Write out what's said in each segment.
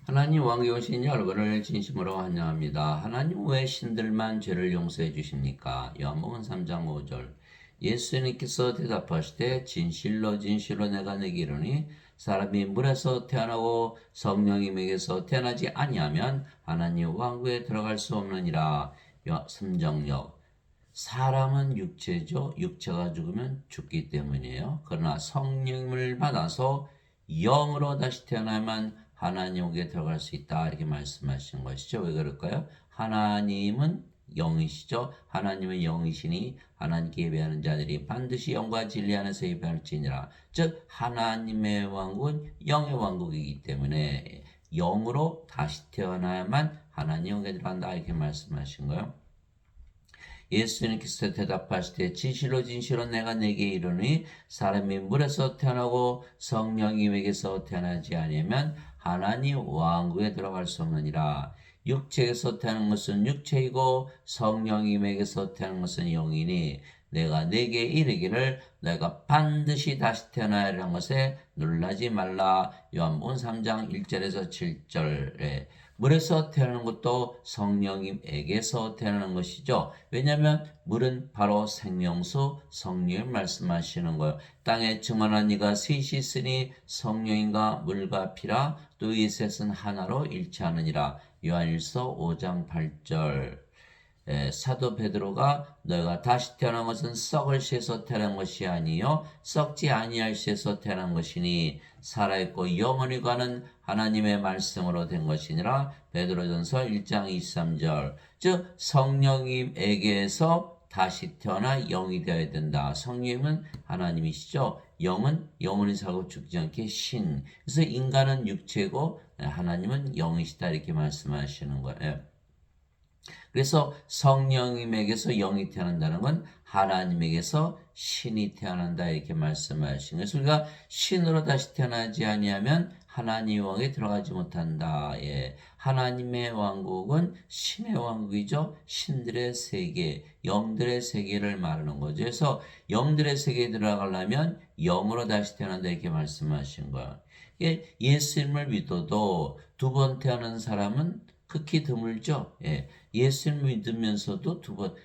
하나님 왕께 오신 여러분을 진심으로 환영합니다. 하나님 왜 신들만 죄를 용서해 주십니까? 요한복음 3장 5절. 예수님께서 대답하시되 진실로 진실로 내가 내게 이르니 사람이 물에서 태어나고 성령님에게서 태어나지 아니하면 하나님 왕국에 들어갈 수 없느니라. 삼정역. 사람은 육체죠. 육체가 죽으면 죽기 때문이에요. 그러나 성령을 받아서 영으로 다시 태어나면 하나님에게 들어갈 수 있다. 이렇게 말씀하신 것이죠. 왜 그럴까요? 하나님은 영이시죠. 하나님은 영이시니 하나님께 예배하는 자들이 반드시 영과 진리 안에서 예배할지니라. 즉 하나님의 왕국은 영의 왕국이기 때문에 영으로 다시 태어나야만 하나님에게 들어간다. 이렇게 말씀하신 거예요. 예수님께서 대답하시되 진실로 진실로 내가 내게 이르니 사람이 물에서 태어나고 성령님에게서 태어나지 아니하면 하나님 왕국에 들어갈 수 없느니라. 육체에서 태어난 것은 육체이고 성령님에게서 태어난 것은 영이니 내가 내게 이르기를 내가 반드시 다시 태어나야 하는 것에 놀라지 말라. 요한복음 3장 1절에서 7절에 물에서 태어나는 것도 성령님에게서 태어나는 것이죠. 왜냐하면 물은 바로 생명수 성령을 말씀하시는 거예요. 땅에 증언한 이가 셋이 있으니 성령인가 물과 피라 또 이 셋은 하나로 일치하느니라. 요한일서 5장 8절. 사도 베드로가 너희가 다시 태어난 것은 썩을 시에서 태어난 것이 아니요 썩지 아니할 시에서 태어난 것이니 살아있고 영원히 가는 하나님의 말씀으로 된 것이니라. 베드로전서 1장 23절. 즉 성령님에게서 다시 태어나 영이 되어야 된다. 성령은 하나님이시죠. 영은 영원히 살고 죽지 않게 신. 그래서 인간은 육체고 하나님은 영이시다. 이렇게 말씀하시는 거예요. 그래서 성령님에게서 영이 태어난다는 건 하나님에게서 신이 태어난다 이렇게 말씀하신 거예요. 우리가 신으로 다시 태어나지 아니하면 하나님 왕에 들어가지 못한다. 예. 하나님의 왕국은 신의 왕국이죠. 신들의 세계, 영들의 세계를 말하는 거죠. 그래서 영들의 세계에 들어가려면 영으로 다시 태어난다 이렇게 말씀하신 거예요. 예수님을 믿어도 두 번 태어난 사람은 극히 드물죠. 예. 예수를 믿으면서도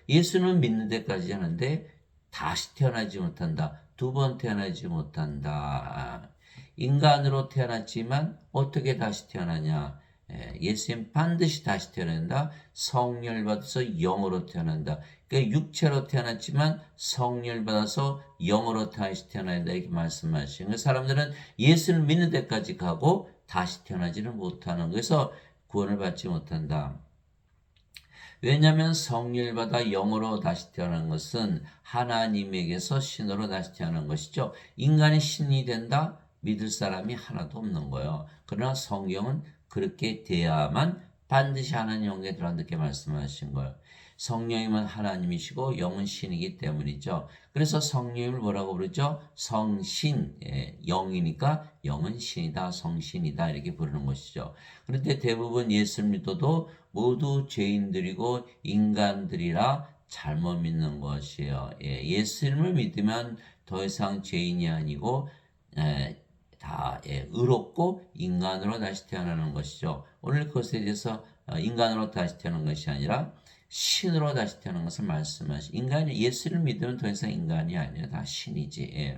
예수는 믿는 데까지 하는데 다시 태어나지 못한다. 두 번 태어나지 못한다. 인간으로 태어났지만 어떻게 다시 태어나냐? 예수님 반드시 다시 태어난다. 성령을 받아서 영으로 태어난다. 그러니까 육체로 태어났지만 성령을 받아서 영으로 다시 태어난다. 이렇게 말씀하시는 거예요. 사람들은 예수를 믿는 데까지 가고 다시 태어나지는 못하는 거에서 구원을 받지 못한다. 왜냐하면 성령을 받아 영으로 다시 태어난 것은 하나님에게서 신으로 다시 태어난 것이죠. 인간이 신이 된다? 믿을 사람이 하나도 없는 거예요. 그러나 성경은 그렇게 돼야만 반드시 하나님 영에 들어간다 이렇게 말씀하신 거예요. 성령님은 하나님이시고 영은 신이기 때문이죠. 그래서 성령님을 뭐라고 부르죠? 성신, 영이니까 영은 신이다, 성신이다 이렇게 부르는 것이죠. 그런데 대부분 예수를 믿어도 모두 죄인들이고 인간들이라 잘못 믿는 것이에요. 예수님을 믿으면 더 이상 죄인이 아니고 다 의롭고 인간으로 다시 태어나는 것이죠. 오늘 그것에 대해서 인간으로 다시 태어나는 것이 아니라 신으로 다시 태어나는 것을 말씀하시. 인간이 예수를 믿으면 더 이상 인간이 아니에요. 다 신이지.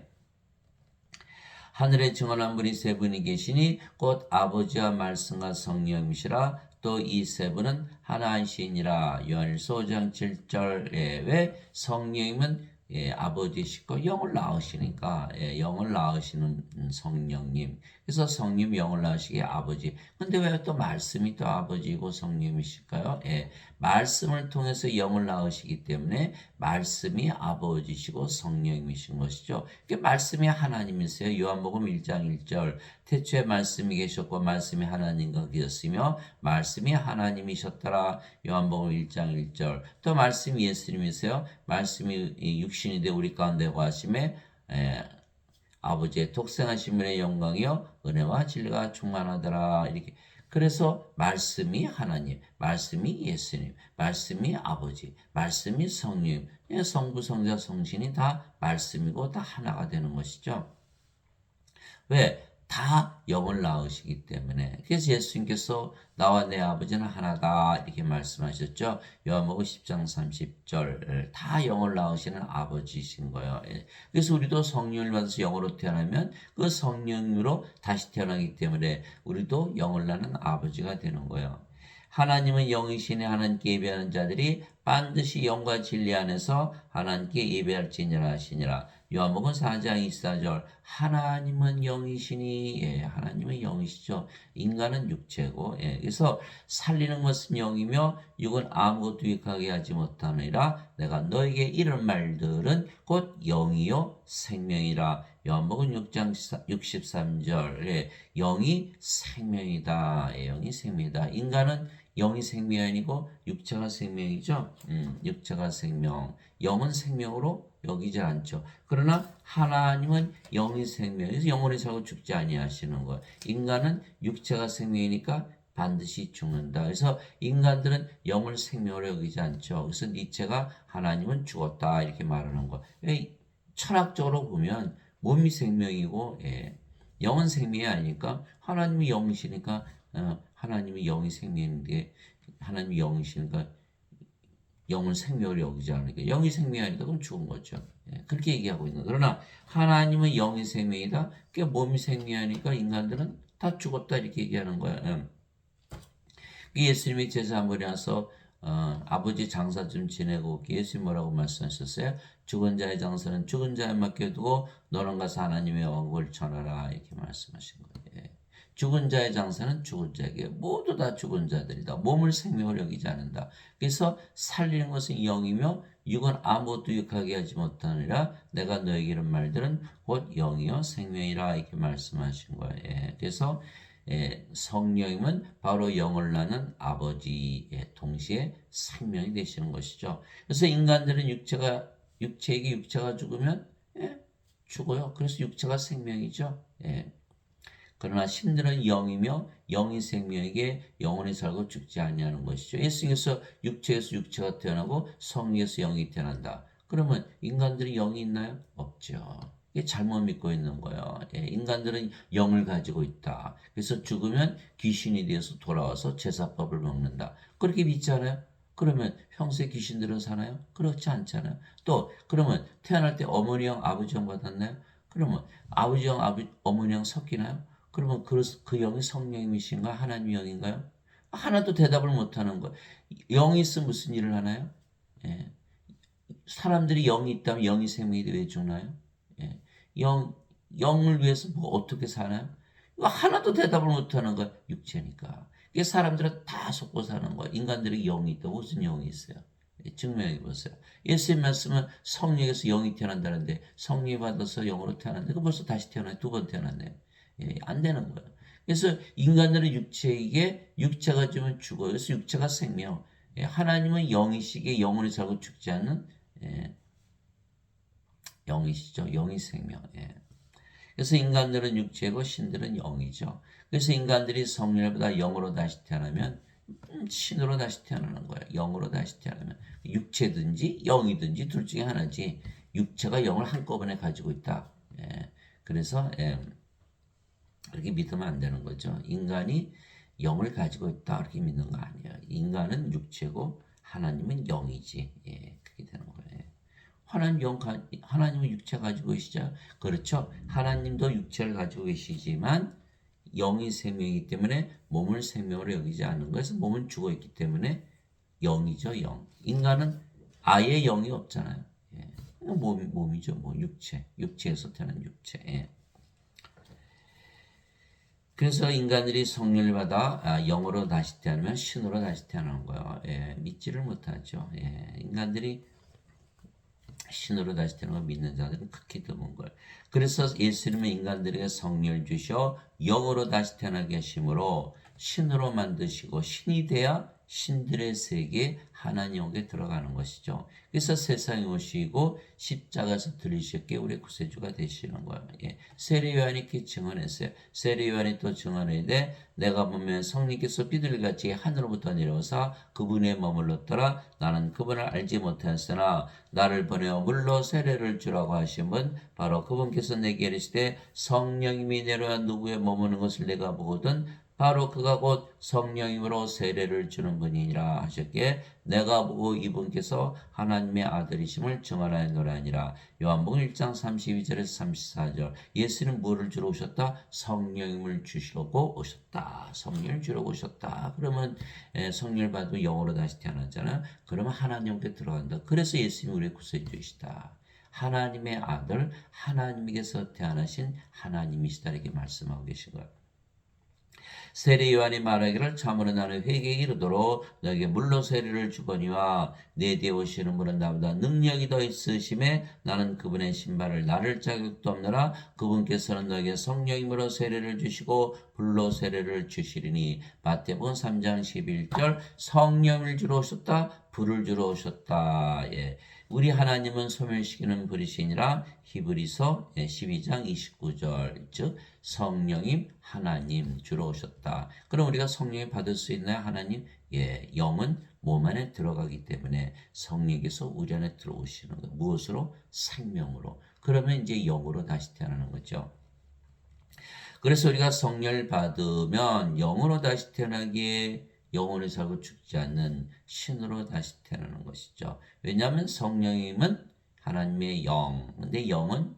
하늘에 증언한 분이 세 분이 계시니 곧 아버지와 말씀과 성령이시라. 또 이 세 분은 하나이시니라. 요한일서 5장 7절에 왜 성령님은 아버지시고 영을 낳으시니까 영을 낳으시는 성령님. 그래서 성령 영을 낳으시기에 아버지. 근데 왜 또 말씀이 또 아버지이고 성령이실까요? 말씀을 통해서 영을 낳으시기 때문에 말씀이 아버지시고 성령이신 것이죠. 말씀이 하나님이세요. 요한복음 1장 1절. 태초에 말씀이 계셨고 말씀이 하나님과 계셨으며 말씀이 하나님이셨더라. 요한복음 1장 1절. 또 말씀이 예수님이세요. 말씀이 육신이 되어 우리 가운데 거하심에 아버지의 독생하신 분의 영광이요 은혜와 진리가 충만하더라. 이렇게. 그래서 말씀이 하나님, 말씀이 예수님, 말씀이 아버지, 말씀이 성령, 성부, 성자, 성신이 다 말씀이고 다 하나가 되는 것이죠. 왜? 다 영을 낳으시기 때문에. 그래서 예수님께서 나와 내 아버지는 하나다 이렇게 말씀하셨죠. 요한복음 10장 30절 다 영을 낳으시는 아버지이신 거예요. 그래서 우리도 성령을 받아서 영으로 태어나면 그 성령으로 다시 태어나기 때문에 우리도 영을 낳는 아버지가 되는 거예요. 하나님은 영이시니 하나님께 예배하는 자들이 반드시 영과 진리 안에서 하나님께 예배할지니라 하시니라. 요한복음 4장 24절 하나님은 영이시니 하나님은 영이시죠. 인간은 육체고 그래서 살리는 것은 영이며 육은 아무것도 유익하게 하지 못하느니라. 내가 너에게 이런 말들은 곧 영이요 생명이라. 요한복음 6장 63절 영이 생명이다. 영이 생명이다. 인간은 영이 생명이 아니고 육체가 생명이죠. 육체가 생명, 영은 생명으로 여기지 않죠. 그러나 하나님은 영이 생명이서 영원히 살고 죽지 아니하시는 거예요. 인간은 육체가 생명이니까 반드시 죽는다. 그래서 인간들은 영을 생명으로 여기지 않죠. 그래서 니체가 하나님은 죽었다 이렇게 말하는 거. 철학적으로 보면 몸이 생명이고 영은 생명이 아니니까 하나님이 영이시니까 하나님이 영이 생명인데 하나님이 영이시니까 영은 생명을 여기지 않으니까 영이 생명이 아니다 그럼 죽은 거죠. 그렇게 얘기하고 있는 거예요. 그러나 하나님은 영이 생명이다. 그러니까 몸이 생명이니까 인간들은 다 죽었다 이렇게 얘기하는 거예요. 예수님이 제사 한번 일어나서 아버지 장사 좀 지내고 예수님 뭐라고 말씀하셨어요? 죽은 자의 장사는 죽은 자에 맡겨두고 너는 가서 하나님의 왕국을 전하라 이렇게 말씀하신 거예요. 죽은 자의 장사는 죽은 자에게 모두 다 죽은 자들이다. 몸을 생명을 여기지 않는다. 그래서 살리는 것은 영이며 육은 아무것도 유익하게 하지 못하느니라. 내가 너에게 이런 말들은 곧 영이요 생명이라 이렇게 말씀하신 거예요. 그래서 성령님은 바로 영을 낳는 아버지의 동시에 생명이 되시는 것이죠. 그래서 인간들은 육체에게 육체가 죽으면 죽어요. 그래서 육체가 생명이죠. 그러나 신들은 영이며 영이 생명에게 영원히 살고 죽지 아니하는 것이죠. 예수님께서 육체에서 육체가 태어나고 성령에서 영이 태어난다. 그러면 인간들이 영이 있나요? 없죠. 이게 잘못 믿고 있는 거예요. 인간들은 영을 가지고 있다. 그래서 죽으면 귀신이 되어서 돌아와서 제사법을 먹는다. 그렇게 믿잖아요. 그러면 평소에 귀신들은 사나요? 그렇지 않잖아요. 또 그러면 태어날 때 어머니 영, 아버지 영 받았나요? 그러면 아버지 영, 어머니 영 섞이나요? 그러면 그 영이 성령이신가 하나님 영인가요? 하나도 대답을 못하는 거예요. 영이 있으면 무슨 일을 하나요? 사람들이 영이 있다면 영이 생명이 왜 죽나요? 영을 위해서 뭐 어떻게 사나요? 하나도 대답을 못하는 거예요. 육체니까. 이게 사람들은 다 속고 사는 거예요. 인간들이 영이 있다. 무슨 영이 있어요? 증명해 보세요. 예수님 말씀은 성령에서 영이 태어난다는데 성령이 받아서 영으로 태어났는데 그 벌써 다시 태어나요. 두 번 태어났네요. 안 되는 거예요. 그래서 인간들은 육체에게 육체가 주면 죽어요. 그래서 육체가 생명. 하나님은 영이시기에 영원히 살고 죽지 않는 영이시죠. 영이 생명. 그래서 인간들은 육체고 신들은 영이죠. 그래서 인간들이 성령을 받아 영으로 다시 태어나면 신으로 다시 태어나는 거예요. 영으로 다시 태어나면 육체든지 영이든지 둘 중에 하나지 육체가 영을 한꺼번에 가지고 있다. 그래서 그렇게 믿으면 안 되는 거죠. 인간이 영을 가지고 있다 그렇게 믿는 거 아니에요. 인간은 육체고 하나님은 영이지. 그렇게 되는 거예요. 하나님은 육체 가지고 계시죠. 그렇죠. 하나님도 육체를 가지고 계시지만 영이 생명이기 때문에 몸을 생명으로 여기지 않는 거에서 몸은 죽어 있기 때문에 영이죠. 영. 인간은 아예 영이 없잖아요. 몸이죠. 뭐 육체에서 태어난 육체. 그래서 인간들이 성령을 받아 영으로 다시 태어나면 신으로 다시 태어나는 거예요. 믿지를 못하죠. 인간들이 신으로 다시 태어나는 걸 믿는 자들은 극히 드문 거예요. 그래서 예수님은 인간들에게 성령을 주셔 영으로 다시 태어나게 하심으로 신으로 만드시고 신이 돼야 신들의 세계에 하나님 영에 들어가는 것이죠. 그래서 세상에 오시고 십자가에서 들리셨기에 우리 구세주가 되시는 거예요. 예. 세례 요한이 이렇게 증언했어요. 세례 요한이 또 증언하되 내가 보면 성령께서 비둘기같이 하늘로부터 내려오사 그분에 머물렀더라. 나는 그분을 알지 못하였으나 나를 보내어 물로 세례를 주라고 하신 분 바로 그분께서 내게 이르시되 성령님이 내려와 누구에 머무는 것을 내가 보거든 바로 그가 곧 성령님으로 세례를 주는 분이니라 하셨기에 내가 보고 이분께서 하나님의 아들이심을 증언하였노라니라. 요한복음 1장 32절에서 34절. 예수는 뭐를 주러 오셨다? 성령님을 주시려고 오셨다. 성령을 주러 오셨다. 그러면 성령을 받으면 영으로 다시 태어나잖아요. 그러면 하나님께 들어간다. 그래서 예수님이 우리의 구세주이시다. 하나님의 아들, 하나님께서 태어나신 하나님이시다 이렇게 말씀하고 계신 거예요. 세례 요한이 말하기를 참으로 나는 회개에 이르도록 너에게 물로 세례를 주거니와 내 뒤에 오시는 분은 나보다 능력이 더 있으심에 나는 그분의 신발을 나를 자격도 없느라 그분께서는 너에게 성령님으로 세례를 주시고 불로 세례를 주시리니 마태복음 3장 11절 성령을 주러 오셨다 불을 주러 오셨다. 예. 우리 하나님은 소멸시키는 불이시니라 히브리서 12장 29절 즉 성령님 하나님 주러 오셨다. 그럼 우리가 성령을 받을 수 있나요? 하나님? 예, 영은 몸 안에 들어가기 때문에 성령께서 우리 안에 들어오시는 것. 무엇으로? 생명으로. 그러면 이제 영으로 다시 태어나는 거죠. 그래서 우리가 성령을 받으면 영으로 다시 태어나기에 영원히 살고 죽지 않는 신으로 다시 태어나는 것이죠. 왜냐하면 성령님은 하나님의 영, 근데 영은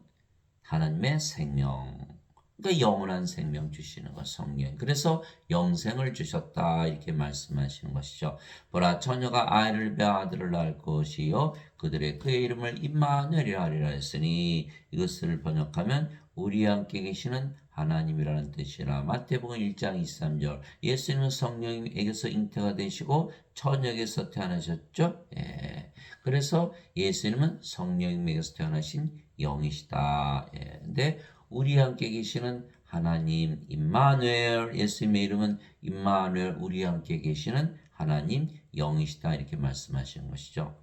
하나님의 생명. 그러니까 영원한 생명 주시는 것 성령. 그래서 영생을 주셨다 이렇게 말씀하시는 것이죠. 보라 처녀가 아이를 베어 아들을 낳을 것이요 그들의 그의 이름을 임마누엘이라 하리라 했으니 이것을 번역하면 우리 함께 계시는 하나님이라는 뜻이라. 마태복음 1장 23절 예수님은 성령님에게서 잉태가 되시고 처녀에게서 태어나셨죠. 예. 그래서 예수님은 성령님에게서 태어나신 영이시다. 예. 근데 우리 함께 계시는 하나님 임마누엘 예수님의 이름은 임마누엘 우리 함께 계시는 하나님 영이시다 이렇게 말씀하시는 것이죠.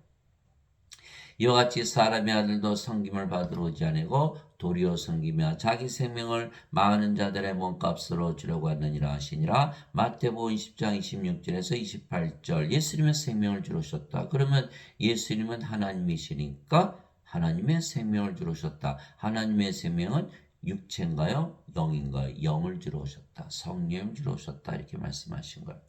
이와 같이 사람의 아들도 섬김을 받으러 오지 아니고 도리어 섬기며 자기 생명을 많은 자들의 몸값으로 주려고 하느니라 하시니라. 마태복음 20장 26절에서 28절 예수님의 생명을 주러 오셨다. 그러면 예수님은 하나님이시니까 하나님의 생명을 주러 오셨다. 하나님의 생명은 육체인가요? 영인가요? 영을 주러 오셨다. 성령을 주러 오셨다. 이렇게 말씀하신 거예요.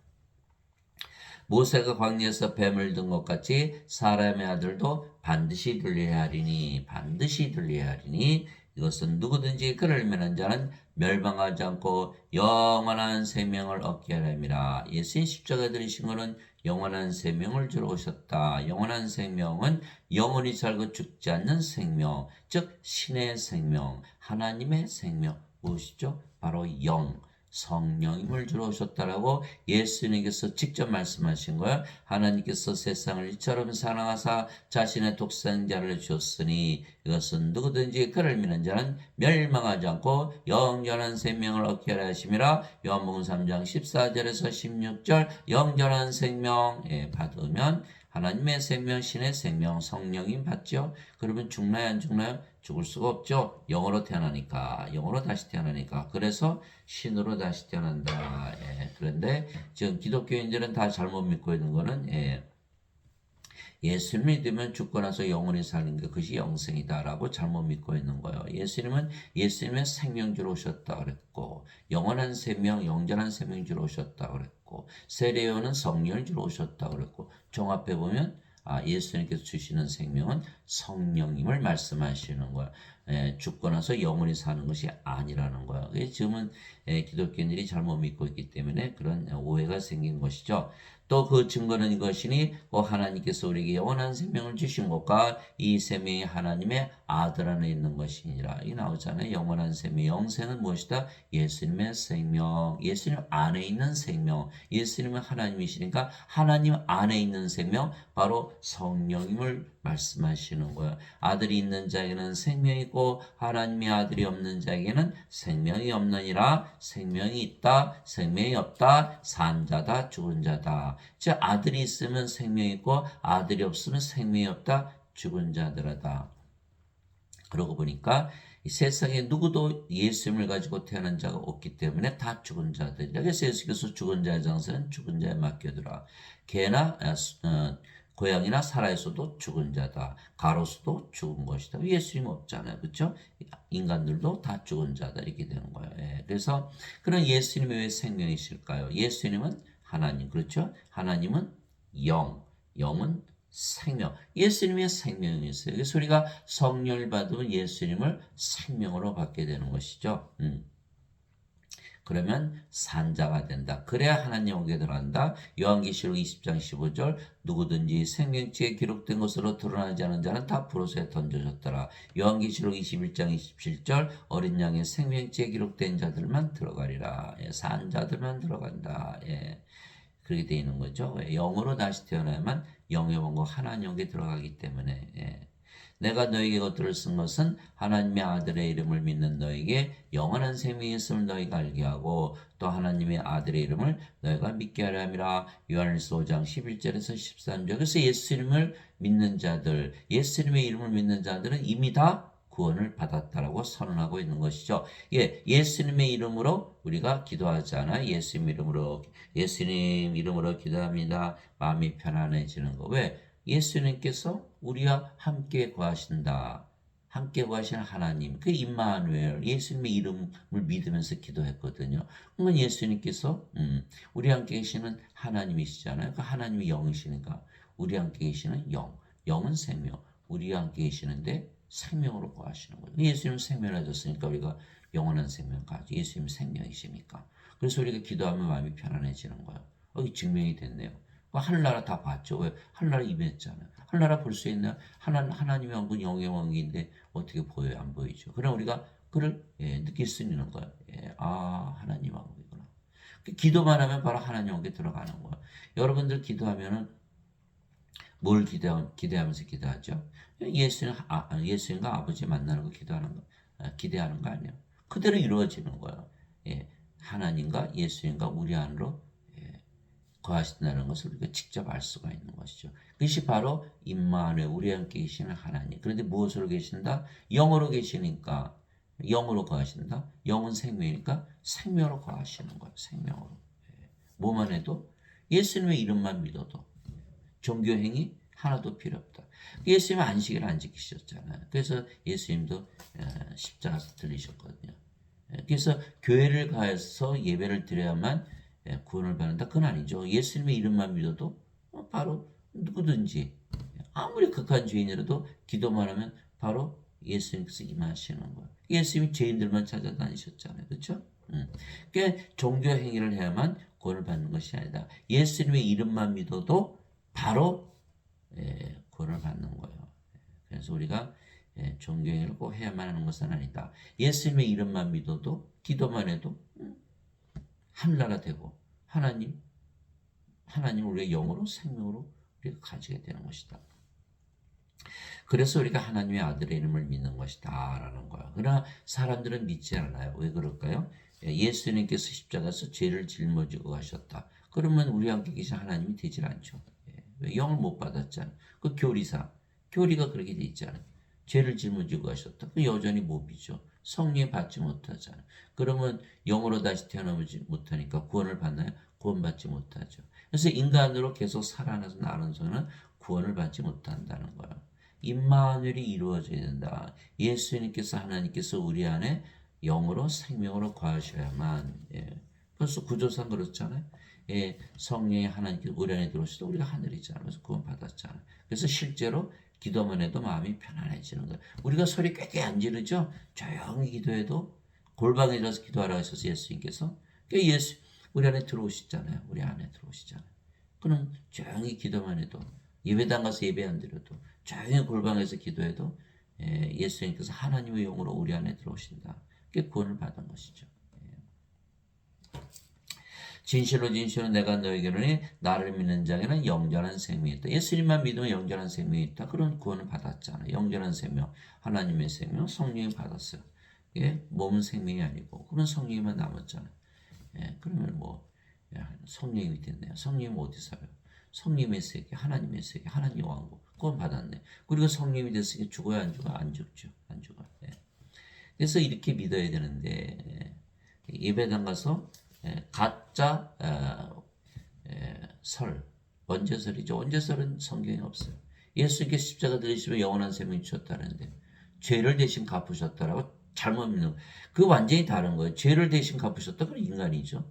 모세가 광야에서 뱀을 든 것 같이 사람의 아들도 반드시 들려야 하리니 반드시 들려야 하리니 이것은 누구든지 그를 믿는 자는 멸망하지 않고 영원한 생명을 얻게 하렵니다. 예수님 십자가에 들으신 것은 영원한 생명을 주러 오셨다. 영원한 생명은 영원히 살고 죽지 않는 생명, 즉 신의 생명, 하나님의 생명 무엇이죠? 바로 영. 성령님을 주러 오셨다라고 예수님께서 직접 말씀하신 거예요. 하나님께서 세상을 이처럼 사랑하사 자신의 독생자를 주셨으니 이것은 누구든지 그를 믿는 자는 멸망하지 않고 영원한 생명을 얻게 하려 하심이라. 요한복음 3장 14절에서 16절 영원한 생명 받으면 하나님의 생명, 신의 생명, 성령님 받죠. 그러면 죽나요 안 죽나요? 죽을 수가 없죠. 영으로 태어나니까. 영으로 다시 태어나니까. 그래서 신으로 다시 태어난다. 예. 그런데 지금 기독교인들은 다 잘못 믿고 있는 거는 예수 믿으면 죽고 나서 영원히 사는 게 그것이 영생이다라고 잘못 믿고 있는 거예요. 예수님은 예수님의 생명주로 오셨다 그랬고 영원한 생명, 영전한 생명주로 오셨다 그랬고 세례요한은 성령을 주로 오셨다 그랬고 종합해 보면 예수님께서 주시는 생명은 성령님을 말씀하시는 거야. 죽고 나서 영원히 사는 것이 아니라는 거야. 지금은 기독교인들이 잘못 믿고 있기 때문에 그런 오해가 생긴 것이죠. 또 그 증거는 이것이니 하나님께서 우리에게 영원한 생명을 주신 것과 이 생명이 하나님의 아들 안에 있는 것이니라. 이 나오잖아요. 영원한 생명. 영생은 무엇이다? 예수님의 생명. 예수님 안에 있는 생명. 예수님은 하나님이시니까 하나님 안에 있는 생명 바로 성령님을 말씀하시는 거예요. 아들이 있는 자에게는 생명이 있고 하나님의 아들이 없는 자에게는 생명이 없느니라. 생명이 있다. 생명이 없다. 산 자다. 죽은 자다. 자들아. 즉 아들이 있으면 생명이 있고 아들이 없으면 생명이 없다. 죽은 자들아다. 그러고 보니까 이 세상에 누구도 예수님을 가지고 태어난 자가 없기 때문에 다 죽은 자들이다. 그래서 예수께서 죽은 자의 장사는 죽은 자에 맡겨두라. 개나 고양이나 살아있어도 죽은 자다. 가로수도 죽은 것이다. 예수님 없잖아요. 그렇죠? 인간들도 다 죽은 자다. 이렇게 되는 거예요. 예. 그래서 그런 예수님이 왜 생명이실까요? 예수님은 하나님. 그렇죠? 하나님은 영. 영은 생명. 예수님의 생명이 있어요. 그래서 우리가 성령을 받으면 예수님을 생명으로 받게 되는 것이죠. 그러면 산자가 된다. 그래야 하나님 오게 들어간다. 요한계시록 20장 15절 누구든지 생명책에 기록된 것으로 드러나지 않은 자는 다 불옷에 던져졌더라. 요한계시록 21장 27절 어린 양의 생명책에 기록된 자들만 들어가리라. 예, 산자들만 들어간다. 예. 그렇게 되어 있는 거죠. 영으로 다시 태어나야만 영의 원고 하나님에게 들어가기 때문에. 예. 내가 너에게 것들을 쓴 것은 하나님의 아들의 이름을 믿는 너에게 영원한 생명이 있음을 너희가 알게 하고 또 하나님의 아들의 이름을 너희가 믿게 하려 함이라. 요한일서 5장 11절에서 13절. 그래서 예수님을 믿는 자들, 예수님의 이름을 믿는 자들은 이미 다 구원을 받았다라고 선언하고 있는 것이죠. 예, 예수님의 이름으로 우리가 기도하잖아요. 예수님 이름으로 기도합니다. 마음이 편안해지는 거. 왜? 예수님께서 우리와 함께 거하신다. 함께 거하시는 하나님. 그 임마누엘. 예수님의 이름을 믿으면서 기도했거든요. 그러면 예수님께서 우리 함께 계시는 하나님이시잖아요. 그 하나님이 영이시니까 우리 함께 계시는 영. 영은 생명. 우리와 함께 계시는데 생명으로 거하시는 거예요. 예수님 생명을 해줬으니까 우리가 영원한 생명 가지. 예수님 생명이시니까. 그래서 우리가 기도하면 마음이 편안해지는 거예요. 이 증명이 됐네요. 하늘나라 다 봤죠. 왜? 하늘나라 임했잖아요. 하늘나라 볼 수 있는 하나님의 왕국 영의 왕국인데 어떻게 보여요? 안 보이죠. 그럼 우리가 그를 느낄 수 있는 거예요. 하나님 왕국이구나. 기도만 하면 바로 하나님 왕국에 들어가는 거예요. 여러분들 기도하면은 뭘 기대하면서 기도하죠? 예수님과 아버지 만나는 거 기도하는 거, 기대하는 거 아니에요. 그대로 이루어지는 거예요. 예, 하나님과 예수님과 우리 안으로 거하신다는 것을 우리가 직접 알 수가 있는 것이죠. 그것이 바로 임마누엘 우리 함께 계시는 하나님. 그런데 무엇으로 계신다? 영으로 계시니까 영으로 거하신다. 영은 생명이니까 생명으로 거하시는 거예요. 생명으로. 뭐만 해도 예수님의 이름만 믿어도 종교행위 하나도 필요 없다. 예수님은 안식일 안 지키셨잖아요. 그래서 예수님도 십자가에서 들리셨거든요. 그래서 교회를 가서 예배를 드려야만 구원을 받는다. 그건 아니죠. 예수님의 이름만 믿어도 바로 누구든지 아무리 극한 죄인이라도 기도만 하면 바로 예수님께서 임하시는 거예요. 예수님이 죄인들만 찾아다니셨잖아요. 그렇죠? 그러니까 종교 행위를 해야만 구원을 받는 것이 아니다. 예수님의 이름만 믿어도 바로 구원을 받는 거예요. 그래서 우리가 종교 행위를 꼭 해야만 하는 것은 아니다. 예수님의 이름만 믿어도 기도만 해도 하늘나라 되고 하나님 우리의 영으로 생명으로 우리가 가지게 되는 것이다. 그래서 우리가 하나님의 아들의 이름을 믿는 것이다 라는 거예요. 그러나 사람들은 믿지 않아요. 왜 그럴까요? 예수님께서 십자가에서 죄를 짊어지고 가셨다. 그러면 우리와 함께 계신 하나님이 되질 않죠. 왜? 영을 못 받았잖아요. 그 교리가 그렇게 돼 있잖아요. 죄를 짊어지고 가셨다. 그 여전히 못 믿죠. 성령 받지 못하잖아요. 그러면 영으로 다시 태어나지 못하니까 구원을 받나요? 구원받지 못하죠. 그래서 인간으로 계속 살아나서는 구원을 받지 못한다는 거예요. 임마누엘이 이루어져야 된다. 예수님께서 하나님께서 우리 안에 영으로 생명으로 거하셔야만. 벌써 구조상 그렇잖아요. 성령이 하나님께서 우리 안에 들어오셔도 우리가 하늘이잖아요. 그래서 구원 받았잖아요. 그래서 실제로 기도만 해도 마음이 편안해지는 거예요. 우리가 소리 꽥꽥 안 지르죠? 조용히 기도해도 골방에 들어서 기도하라고 하셔서 예수님께서 우리 안에 들어오시잖아요. 우리 안에 들어오시잖아요. 그럼 조용히 기도만 해도 예배당 가서 예배 안 드려도 조용히 골방에서 기도해도 예수님께서 하나님의 영으로 우리 안에 들어오신다. 그게 구원을 받은 것이죠. 진실로 내가 너에게 이르노니 나를 믿는 자에게는 영전한 생명이 있다. 예수님만 믿으면 영전한 생명이 있다. 그런 구원을 받았잖아요. 영전한 생명, 하나님의 생명, 성령이 받았어요. 몸은 생명이 아니고 그런 성령이만 남았잖아요. 그러면 성령님이 됐네요. 성령님 어디 살아요? 성령님의 세계, 하나님의 세계, 하나님의 왕국. 그건 받았네. 그리고 성령님이 됐으니 죽어야 안 죽어? 안 죽죠. 안 죽어. 예. 그래서 이렇게 믿어야 되는데 예배당 가서 가짜 설, 원죄설이죠. 원죄설은 성경에 없어요. 예수님께 십자가 들으시면 영원한 생명이 주셨다는데 죄를 대신 갚으셨다라고 잘못 믿는 거예요. 그 완전히 다른 거예요. 죄를 대신 갚으셨다. 그건 인간이죠.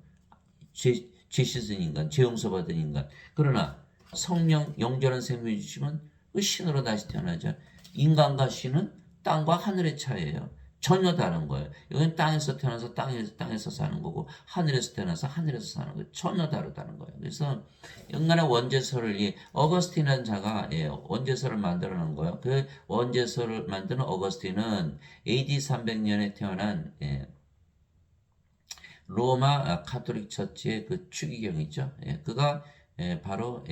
죄 씻은 인간, 죄 용서받은 인간. 그러나 성령 영존한 생명을 주시면 그 신으로 다시 태어나죠. 인간과 신은 땅과 하늘의 차이예요. 전혀 다른 거예요. 이건 땅에서 태어나서 땅에서 사는 거고 하늘에서 태어나서 하늘에서 사는 거예요. 전혀 다르다는 거예요. 그래서 인간의 원죄설을 어거스틴이라는 자가 원죄설을 만들어 놓은 거예요. 그 원죄설을 만드는 어거스틴은 AD 300년에 태어난 로마 카톨릭 처치의 그 추기경이죠. 그가 바로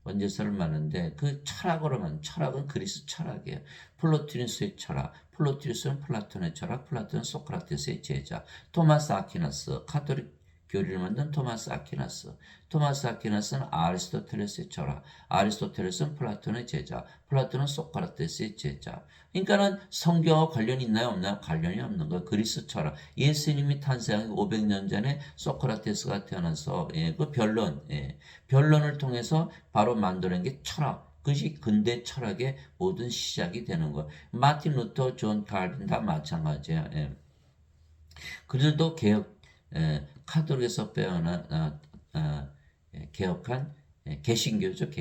원죄설을 만드는데 그 철학으로만 철학은 그리스 철학이에요. 플로티누스의 철학, 플로티누스는 플라톤의 철학, 플라톤은 소크라테스의 제자, 토마스 아퀴나스 카톨릭 교리를 만든 토마스 아퀴나스, 토마스 아퀴나스는 아리스토텔레스의 철학, 아리스토텔레스는 플라톤의 제자, 플라톤은 소크라테스의 제자. 그러니까는 성경과 관련이 있나요? 없나요? 관련이 없는 거예요. 그리스 철학. 예수님이 탄생하기 500년 전에 소크라테스가 태어나서 그 변론을 통해서 바로 만들어낸 게 철학. 그것이 근대 철학의 모든 시작이 되는 거예요. 마틴 루터, 존 칼빈 다 마찬가지예요. 그들도 카톨릭에서 빼어난 개혁한 개신교죠.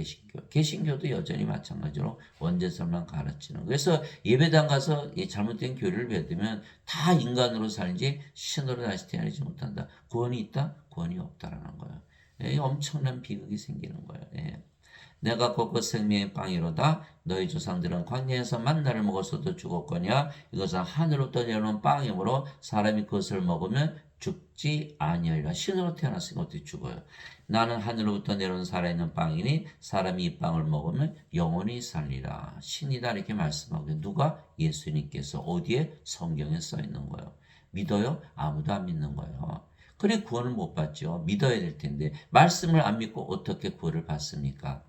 개신교도 여전히 마찬가지로 원죄설만 가르치는. 그래서 예배당 가서 잘못된 교리를 배우면 다 인간으로 살지 신으로 다시 태어나지 못한다. 구원이 있다? 구원이 없다라는 거예요. 엄청난 비극이 생기는 거예요. 내가 곧 그 생명의 빵이로다. 너희 조상들은 광야에서 만나를 먹었어도 죽었거냐. 이것은 하늘로부터 내려오는 빵이므로 사람이 그것을 먹으면 죽지 아니하리라. 신으로 태어났으니 어떻게 죽어요? 나는 하늘로부터 내려온 살아있는 빵이니 사람이 이 빵을 먹으면 영원히 살리라. 신이다 이렇게 말씀하고 누가? 예수님께서. 어디에? 성경에 써 있는 거예요. 믿어요? 아무도 안 믿는 거예요. 그래 구원을 못 받죠. 믿어야 될 텐데 말씀을 안 믿고 어떻게 구원을 받습니까?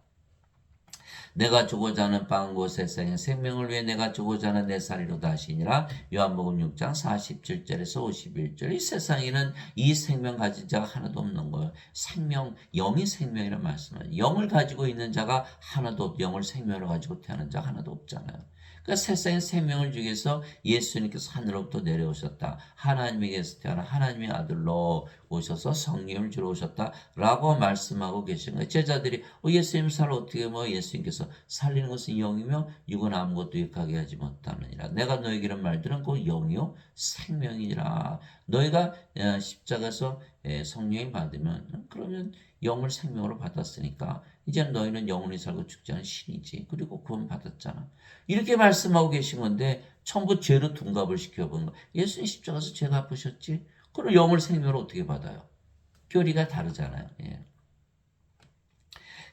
내가 주고자 하는 빵은 곧 세상의 생명을 위해 내가 주고자 하는 내 살이로다 하시니라. 요한복음 6장 47절에서 51절. 이 세상에는 이 생명 가진 자가 하나도 없는 거예요. 생명, 영이 생명이라는 말씀은 영을 가지고 있는 자가 하나도 없고 영을 생명으로 가지고 태어난 자가 하나도 없잖아요. 그러니까 세상에 생명을 주기 위해서 예수님께서 하늘로부터 내려오셨다. 하나님에게서 태어난 하나님의 아들로 오셔서 성령을 주러 오셨다라고 말씀하고 계신 거예요. 제자들이 예수님 살 어떻게 예수님께서 살리는 것은 영이며 육은 아무것도 유익하게 하지 못하느니라. 내가 너에게 이런 말들은 그 영이요 생명이라. 너희가 십자가에서 성령이 받으면 그러면 영을 생명으로 받았으니까 이제는 너희는 영원히 살고 죽지 않은 신이지. 그리고 구원 받았잖아. 이렇게 말씀하고 계신 건데 전부 죄로 둔갑을 시켜본 거예요. 예수님 십자가에서 죄 갚으셨지? 그럼 영을 생명으로 어떻게 받아요? 교리가 다르잖아요.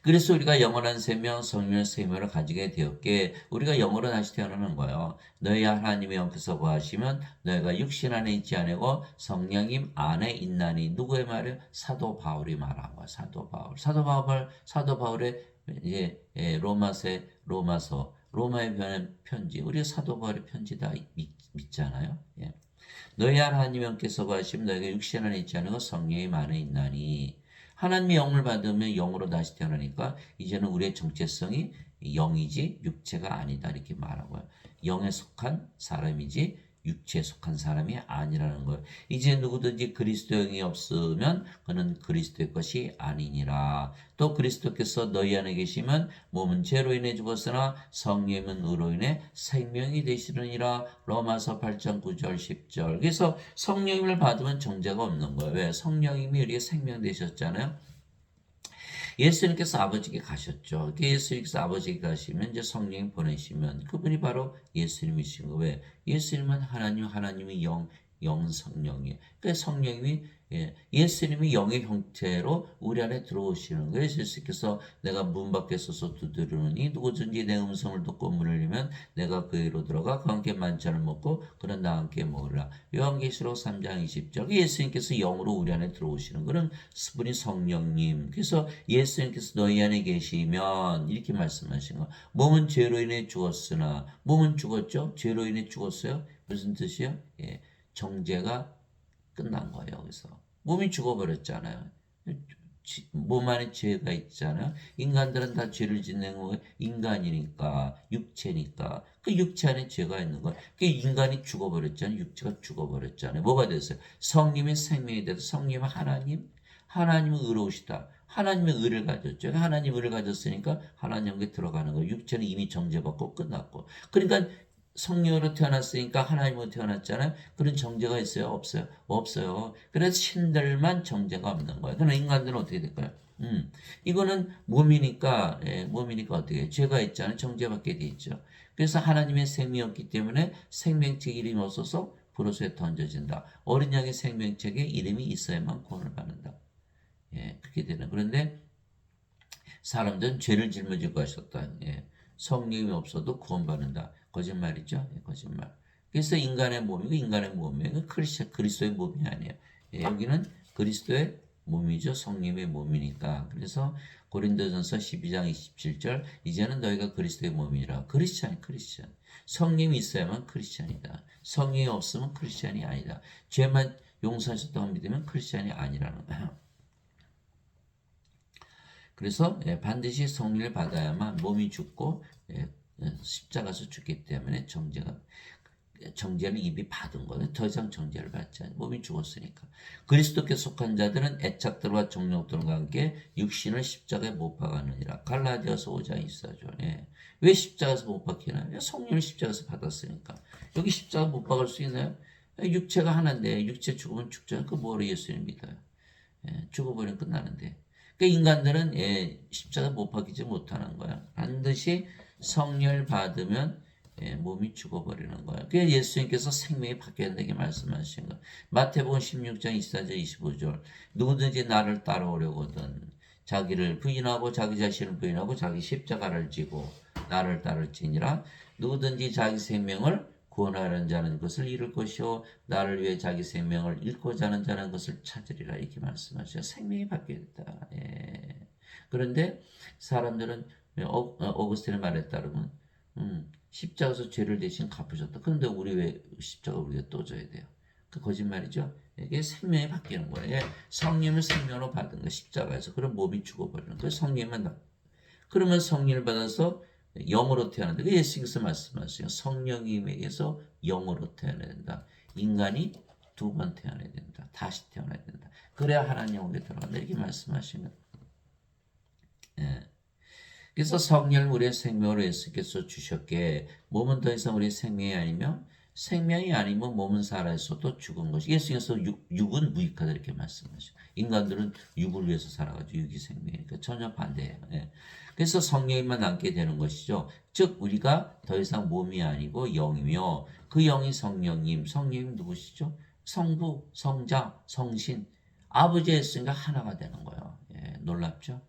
그래서 우리가 영원한 생명, 성령의 생명을 가지게 되었기에 우리가 영으로 다시 태어나는 거예요. 너희 하나님의 영께서 거하시면 너희가 육신 안에 있지 않고 성령님 안에 있나니. 누구의 말이에요? 사도 바울이 말한 거예요. 사도 바울의 로마서, 로마에 보낸 편지. 우리가 사도 바울의 편지 다 믿잖아요. 너희 하나님의 영께서 거하시면 너희가 육신 안에 있지 않고 성령님 안에 있나니. 하나님의 영을 받으면 영으로 다시 태어나니까 이제는 우리의 정체성이 영이지 육체가 아니다 이렇게 말하고요. 영에 속한 사람이지 육체에 속한 사람이 아니라는 거예요. 이제 누구든지 그리스도의 영이 없으면 그는 그리스도의 것이 아니니라. 또 그리스도께서 너희 안에 계시면 몸은 죄로 인해 죽었으나 성령은 의로 인해 생명이 되시느니라. 로마서 8장 9절 10절. 그래서 성령님을 받으면 정죄가 없는 거예요. 왜? 성령님이 우리의 생명 되셨잖아요. 예수님께서 아버지께 가셨죠. 예수님께서 아버지께 가시면 이제 성령이 보내시면 그분이 바로 예수님이신 거예요. 왜? 예수님은 하나님이 영은 성령이에요. 그러니까 성령님이 예수님이 영의 형태로 우리 안에 들어오시는 거예요. 예수께서 내가 문 밖에 서서 두드리노니 누구든지 내 음성을 듣고 문을 열면 내가 그에로 들어가 그와 함께 만찬을 먹고 그는 나와 함께 먹으리라. 요한계시록 3장 20절. 예수님께서 영으로 우리 안에 들어오시는 그런 분이 성령님. 그래서 예수님께서 너희 안에 계시면 이렇게 말씀하신 거. 몸은 죄로 인해 죽었으나 몸은 죽었죠. 죄로 인해 죽었어요. 무슨 뜻이요? 정죄가 끝난 거예요. 그래서 몸이 죽어버렸잖아요. 몸 안에 죄가 있잖아요. 인간들은 다 죄를 짓는 거예요. 인간이니까, 육체니까. 그 육체 안에 죄가 있는 거예요. 그 인간이 죽어버렸잖아요. 육체가 죽어버렸잖아요. 뭐가 됐어요? 성님의 생명이 돼서 성님은 하나님은 의로우시다. 하나님의 의를 가졌죠. 하나님 의를 가졌으니까 하나님께 들어가는 거예요. 육체는 이미 정죄받고 끝났고. 그러니까 성령으로 태어났으니까 하나님으로 태어났잖아요. 그런 정죄가 있어요? 없어요? 없어요. 그래서 신들만 정죄가 없는 거예요. 그러나 인간들은 어떻게 될까요? 이거는 몸이니까, 몸이니까 어떻게 해요? 죄가 있잖아요. 정죄받게 돼 있죠. 그래서 하나님의 생명이었기 때문에 생명책 이름이 없어서 불호수에 던져진다. 어린 양의 생명책에 이름이 있어야만 구원을 받는다. 그렇게 되는. 그런데 사람들은 죄를 짊어지고 하셨다. 성령이 없어도 구원받는다. 거짓말이죠. 거짓말. 그래서 인간의 몸이고 인간의 몸이에요. 그리스도의 몸이 아니에요. 여기는 그리스도의 몸이죠. 성령의 몸이니까. 그래서 고린도전서 12장 27절 이제는 너희가 그리스도의 몸이라. 크리스찬. 성령이 있어야만 크리스찬이다. 성령이 없으면 크리스찬이 아니다. 죄만 용서하셨다고 믿으면 크리스찬이 아니라는 거예요. 그래서 반드시 성령을 받아야만 몸이 죽고 십자가에서 죽기 때문에 정죄를 이미 받은 거예요. 더 이상 정죄를 받지 않아요. 몸이 죽었으니까. 그리스도께 속한 자들은 애착들과 정욕들과 함께 육신을 십자가에 못 박았느니라. 갈라디아서 5장 24절. 왜 십자가에서 못 박히나요? 성령을 십자가에서 받았으니까. 여기 십자가 못 박을 수 있나요? 육체가 하나인데 육체 죽으면 죽잖아요. 그 뭐로 예수님 믿어요? 죽어버리면 끝나는데. 그러니까 인간들은 십자가 못 박히지 못하는 거야. 반드시 성령을 받으면 몸이 죽어버리는 거야. 그래서 예수님께서 생명이 바뀌어야 된다고 말씀하신 거야. 마태복음 16장 24절 25절 누구든지 나를 따라오려거든 자기를 부인하고 자기 자신을 부인하고 자기 십자가를 지고 나를 따를지니라. 누구든지 자기 생명을 구원하려는 자는 그것을 잃을 것이요 나를 위해 자기 생명을 잃고자 하는 자는 그것을 찾으리라. 이렇게 말씀하셔요. 생명이 바뀌었다. 그런데 사람들은 어거스틴의 말에 따르면 십자가에서 죄를 대신 갚으셨다. 그런데 우리 왜 십자가 우리가 또 져야 돼요? 그 거짓말이죠. 이게 생명이 바뀌는 거예요. 성령을 생명으로 받은 거 십자가에서. 그럼 몸이 죽어버리는 거예요. 성령만 그러면 성령을 받아서 영으로 태어난다. 예수께서 말씀하세요. 성령님에게서 영으로 태어나야 된다. 인간이 두 번 태어나야 된다. 다시 태어나야 된다. 그래야 하나님 영에 들어간다. 이렇게 말씀하시는 거예요. 그래서 성령을 우리의 생명으로 예수께서 주셨기에 몸은 더 이상 우리의 생명이 아니면 몸은 살아있어도 죽은 것이. 예수께서 육은 무익하다 이렇게 말씀하시죠. 인간들은 육을 위해서 살아가지고 육이 생명이니까 전혀 반대예요. 그래서 성령만 남게 되는 것이죠. 즉 우리가 더 이상 몸이 아니고 영이며 그 영이 성령님. 성령님 누구시죠? 성부, 성자, 성신. 아버지 예수님과 하나가 되는 거예요. 놀랍죠?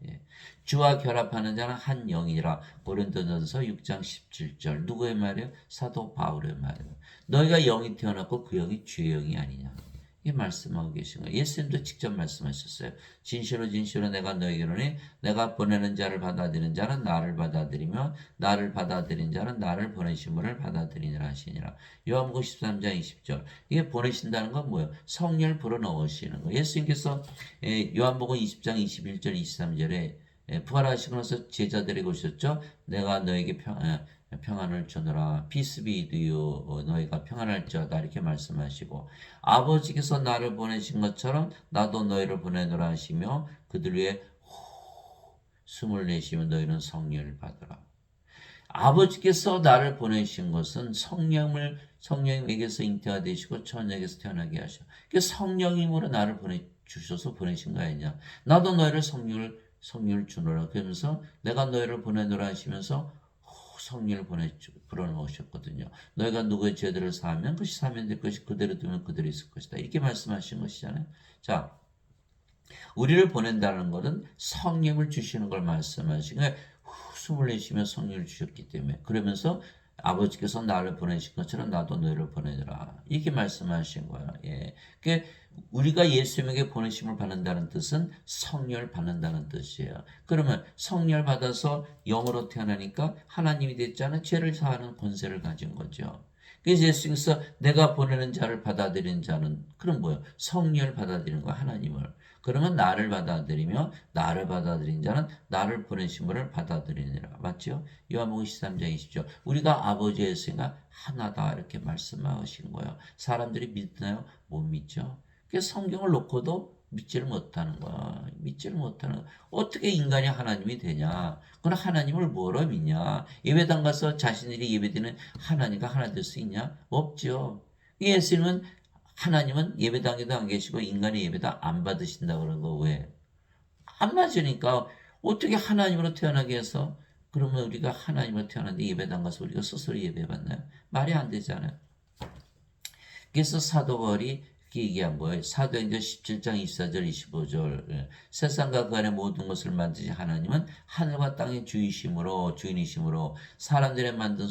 주와 결합하는 자는 한 영이라. 고린도전서 6장 17절. 누구의 말이에요? 사도 바울의 말이에요. 너희가 영이 태어났고 그 영이 주의 영이 아니냐. 이 말씀하고 계신 거예요. 예수님도 직접 말씀하셨어요. 진실로 진실로 내가 너희에게로니 내가 보내는 자를 받아들이는 자는 나를 받아들이며 나를 받아들인 자는 나를 보내신 분을 받아들이니라 하시니라. 요한복음 13장 20절. 이게 보내신다는 건 뭐예요? 성령을 불어넣으시는 거예요. 예수님께서 요한복음 20장 21절 23절에 부활하시고 나서 제자들에게 오셨죠. 내가 너에게 평안을 주노라. Peace be with you. 너희가 평안할지어다. 이렇게 말씀하시고 아버지께서 나를 보내신 것처럼 나도 너희를 보내노라 하시며 그들 위해 숨을 내쉬면 너희는 성령을 받으라. 아버지께서 나를 보내신 것은 성령님에게서 잉태되시고 처녀에게서 태어나게 하셔. 성령님으로 나를 보내신 거 아니냐. 나도 너희를 성령을 주노라. 그러면서 내가 너희를 보내노라 하시면서 성령을 불어넣으셨거든요. 너희가 누구의 죄들을 사하면 그것이 사면 될 것이 그대로 두면 그대로 있을 것이다. 이렇게 말씀하신 것이잖아요. 자, 우리를 보낸다는 것은 성령을 주시는 걸 말씀하시고 숨을 내쉬며 성령을 주셨기 때문에 그러면서 아버지께서 나를 보내신 것처럼 나도 너희를 보내라. 이렇게 말씀하신 거예요. 예. 그러니까 우리가 예수님에게 보내심을 받는다는 뜻은 성령을 받는다는 뜻이에요. 그러면 성령을 받아서 영으로 태어나니까 하나님이 됐잖아요. 죄를 사하는 권세를 가진 거죠. 그래서 예수님께서 내가 보내는 자를 받아들이는 자는 그럼 뭐예요? 성령을 받아들이는 거야, 하나님을. 그러면 나를 받아들이며 나를 받아들인 자는 나를 보내신 분을 받아들이니라. 맞죠? 요한복음 13장 20절. 우리가 아버지의 예수가 하나다 이렇게 말씀하신 거예요. 사람들이 믿나요? 못 믿죠. 그래서 성경을 놓고도 믿지를 못하는 거야. 믿지를 못하는 거야. 어떻게 인간이 하나님이 되냐? 그럼 하나님을 뭐로 믿냐? 예배당 가서 자신들이 예배드리는 하나님과 하나 될 수 있냐? 없죠. 예수님은 하나님은 예배당에도 안 계시고 인간의 예배도 안 받으신다 그런 거 왜? 안 맞으니까 어떻게 하나님으로 태어나게 해서 그러면 우리가 하나님으로 태어났는데 예배당 가서 우리가 스스로 예배 받나요? 말이 안 되잖아요. 그래서 사도 바울이 이렇게 얘기한 거예요. 사도행전 17장 24절 25절 세상과 그 안에 모든 것을 만드신 하나님은 하늘과 땅의 주인이심으로 사람들의 만든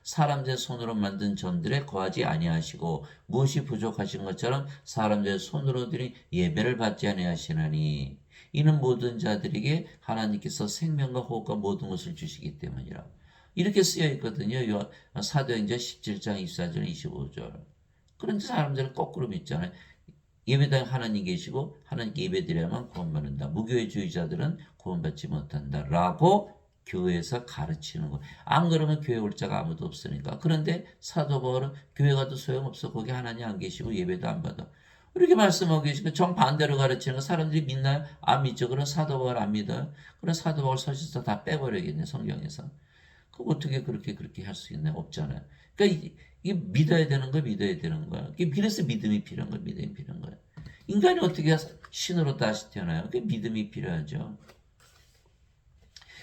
사람들의 손으로 만든 전들에 거하지 아니하시고 무엇이 부족하신 것처럼 사람들의 손으로 드린 예배를 받지 아니하시나니 이는 모든 자들에게 하나님께서 생명과 호흡과 모든 것을 주시기 때문이라. 이렇게 쓰여 있거든요. 사도행전 17장 24절 25절. 그런데 사람들은 거꾸로 믿잖아요. 예배당에 하나님 계시고 하나님께 예배드려야만 구원받는다. 무교회주의자들은 구원받지 못한다. 라고 교회에서 가르치는 거예요. 안 그러면 교회 올 자가 아무도 없으니까. 그런데 사도 바울은 교회 가도 소용없어. 거기 하나님 안 계시고 예배도 안 받아. 이렇게 말씀하고 계시고 정반대로 가르치는 거 사람들이 믿나요? 안 믿죠. 그럼 사도 바울 안 믿어요? 그럼 사도 바울 서신서 다 빼버려야겠네. 성경에서. 그 어떻게 그렇게 할 수 있나요? 없잖아요. 그러니까 이게 믿어야 되는 거야, 믿어야 되는 거야. 그래서 믿음이 필요한 거야, 믿음이 필요한 거야. 인간이 어떻게 신으로 다시 태어나요? 그 믿음이 필요하죠.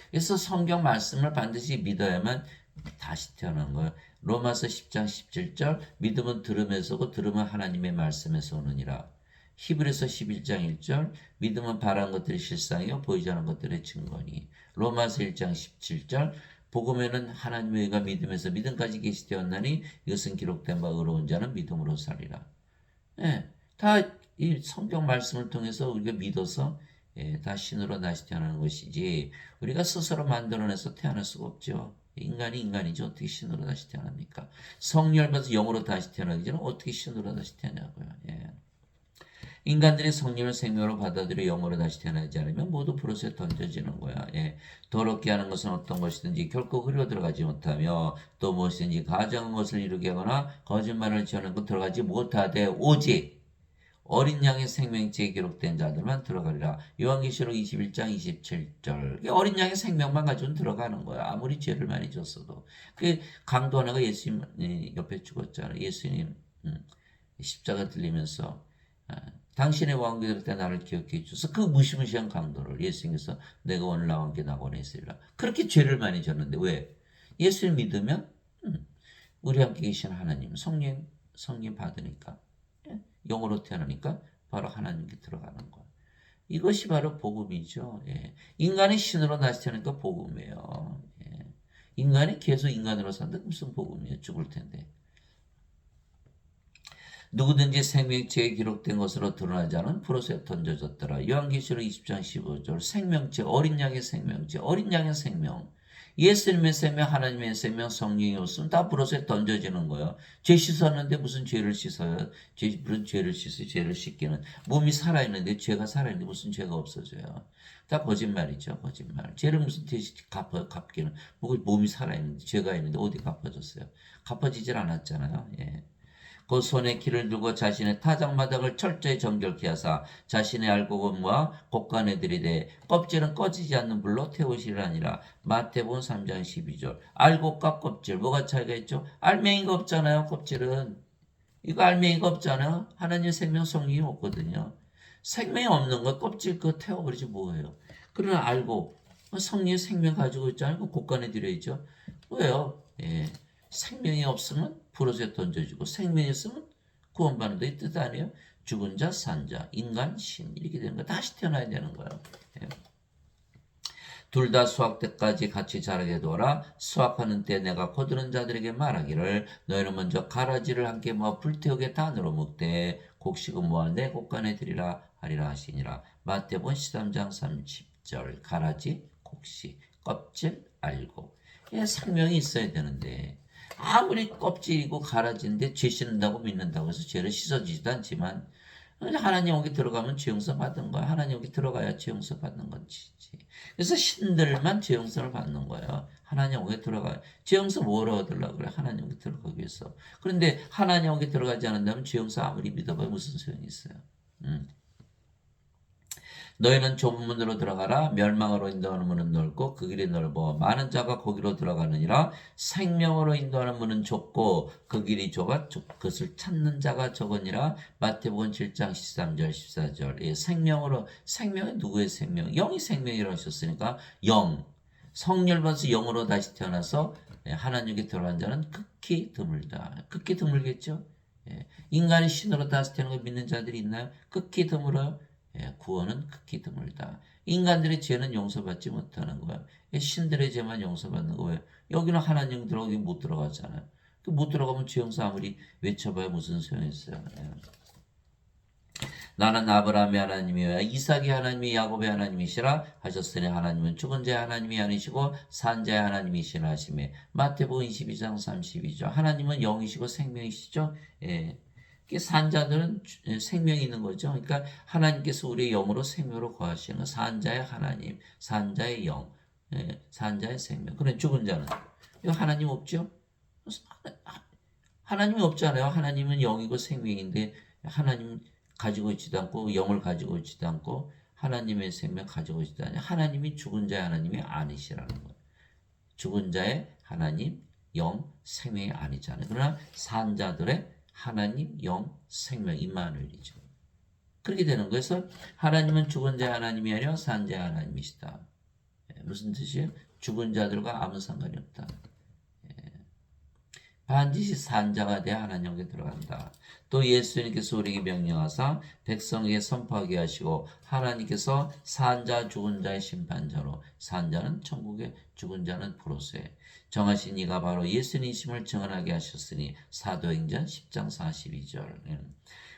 그래서 성경 말씀을 반드시 믿어야만 다시 태어난 거예요. 로마서 10장 17절 믿음은 들음에서고 들음은 하나님의 말씀에서 오느니라. 히브리서 11장 1절 믿음은 바라는 것들이 실상이요 보이지 않는 것들의 증거니. 로마서 1장 17절 복음에는 하나님의 의가 믿음에서 믿음까지 계시되었나니 이것은 기록된 바 의로운 자는 믿음으로 살리라. 예, 다 이 성경 말씀을 통해서 우리가 믿어서 다 신으로 다시 태어나는 것이지 우리가 스스로 만들어내서 태어날 수가 없죠. 인간이 인간이지 어떻게 신으로 다시 태어납니까? 성령을 받아서 영으로 다시 태어나기 전에 어떻게 신으로 다시 태어나고요. 예. 인간들이 성령을 생명으로 받아들여 영으로 다시 태어나지 않으면 모두 불옷에 던져지는 거야. 예. 더럽게 하는 것은 어떤 것이든지 결코 흐려 들어가지 못하며 또 무엇이든지 가정한 것을 이루게 하거나 거짓말을 지어낸 것 들어가지 못하되 오직 어린 양의 생명체에 기록된 자들만 들어가리라. 요한계시록 21장 27절. 어린 양의 생명만 가지고는 들어가는 거야. 아무리 죄를 많이 졌어도. 그 강도 하나가 예수님 옆에 죽었잖아요. 예수님 십자가 들리면서 당신의 왕국에 들 때 나를 기억해 주셔서 그 무시무시한 강도를 예수님께서 내가 오늘 나온 게 나고는 있으리라. 그렇게 죄를 많이 졌는데 왜? 예수를 믿으면 우리 함께 계신 하나님 성령 받으니까 영으로 태어나니까 바로 하나님께 들어가는 거예요. 이것이 바로 복음이죠. 예. 인간이 신으로 다시 태어나니까 복음이에요. 예. 인간이 계속 인간으로 산다 무슨 복음이에요. 죽을 텐데. 누구든지 생명체에 기록된 것으로 드러나지 않은 불옷에 던져졌더라. 요한계시록 20장 15절 생명체 어린 양의 생명체 어린 양의 생명 예수님의 생명 하나님의 생명 성령이 없으면 다 불옷에 던져지는 거예요. 죄 씻었는데 무슨 죄를 씻어요? 무슨 죄를 씻어요? 죄를 씻기는 몸이 살아있는데 죄가 살아있는데 무슨 죄가 없어져요? 다 거짓말이죠. 거짓말. 죄를 무슨 대신 갚기는 몸이 살아있는데 죄가 있는데 어디 갚아졌어요? 갚아지질 않았잖아요. 예. 그 손에 키를 들고 자신의 타작마당을 철저히 정결케 하사 자신의 알곡음과 곡간에 들이대 껍질은 꺼지지 않는 불로 태우시라니라. 마태복음 3장 12절. 알곡과 껍질 뭐가 차이가 있죠? 알맹이가 없잖아요. 껍질은 이거 알맹이가 없잖아요. 하나님의 생명 성령이 없거든요. 생명이 없는 거 껍질 그거 태워버리지 뭐예요. 그러나 알곡 성령이 생명 가지고 있잖아요. 그 곳간에 드려야죠. 왜요? 예. 생명이 없으면 불옷에 던져지고 생명이 있으면 구원받는 데 뜻 아니에요? 죽은 자, 산 자, 인간, 신 이렇게 되는 거 다시 태어나야 되는 거예요. 예. 둘 다 수확 때까지 같이 자라게 두어라. 수확하는 때 내가 거두는 자들에게 말하기를 너희는 먼저 가라지를 함께 모아 불태우게 단으로 묶되 곡식은 모아 내 곳간에 드리라 하리라 하시니라. 마태복음 13장 30절 가라지, 곡식, 껍질, 알고 생명이 있어야 되는데 아무리 껍질이고 가라지인데 죄 씻는다고 믿는다고 해서 죄를 씻어지지도 않지만 하나님 여기 들어가면 죄 용서 받는 거야. 하나님 여기 들어가야 죄 용서 받는 건지. 그래서 신들만 죄 용서를 받는 거야. 하나님 여기 들어가야. 죄 용서 뭐로 얻으려고 그래? 하나님 여기 들어가기 위해서. 그런데 하나님 여기 들어가지 않는다면 죄 용서 아무리 믿어봐야 무슨 소용이 있어요. 너희는 좁은 문으로 들어가라. 멸망으로 인도하는 문은 넓고 그 길이 넓어 많은 자가 거기로 들어가느니라. 생명으로 인도하는 문은 좁고 그 길이 좁아 그것을 찾는 자가 적으니라. 마태복음 7장 13절 14절. 예, 생명이 누구의 생명? 영이 생명이라고 하셨으니까 영. 성령을 받아서 영으로 다시 태어나서 하나님께 들어간 자는 극히 드물다. 극히 드물겠죠? 예, 인간이 신으로 다시 태어난 걸 믿는 자들이 있나요? 극히 드물어요. 예, 구원은 극히 드물다. 인간들의 죄는 용서받지 못하는 거야. 신들의 죄만 용서받는 거예요. 여기는 하나님 들어가기 못 들어가잖아요. 못 들어가면 죄 용서 아무리 외쳐봐야 무슨 소용이 있어요. 예. 나는 아브라함의 하나님이요 이삭의 하나님이 야곱의 하나님이시라 하셨으니 하나님은 죽은 자의 하나님이 아니시고 산 자의 하나님이시라 하시매. 마태복음 22장 32절. 하나님은 영이시고 생명이시죠. 예. 산자들은 생명이 있는 거죠. 그러니까 하나님께서 우리의 영으로 생명으로 거하시는 산자의 하나님, 산자의 영, 산자의 생명. 그런 죽은 자는 하나님 없죠? 하나님이 없잖아요. 하나님은 영이고 생명인데 하나님 가지고 있지도 않고 영을 가지고 있지도 않고 하나님의 생명 가지고 있지도 않아요. 하나님이 죽은 자의 하나님이 아니시라는 거예요. 죽은 자의 하나님, 영, 생명이 아니잖아요. 그러나 산자들의 하나님, 영, 생명, 임마누엘이죠. 그렇게 되는 거예요. 그래서 하나님은 죽은 자의 하나님이 아니라 산 자의 하나님이시다. 무슨 뜻이에요? 죽은 자들과 아무 상관이 없다. 반드시 산자가 되어 하나님께 들어간다. 또 예수님께서 우리에게 명령하사 백성에게 선포하게 하시고 하나님께서 산자 죽은 자의 심판자로 산자는 천국에 죽은 자는 불로소에 정하신 이가 바로 예수님이심을 증언하게 하셨으니 사도행전 10장 42절.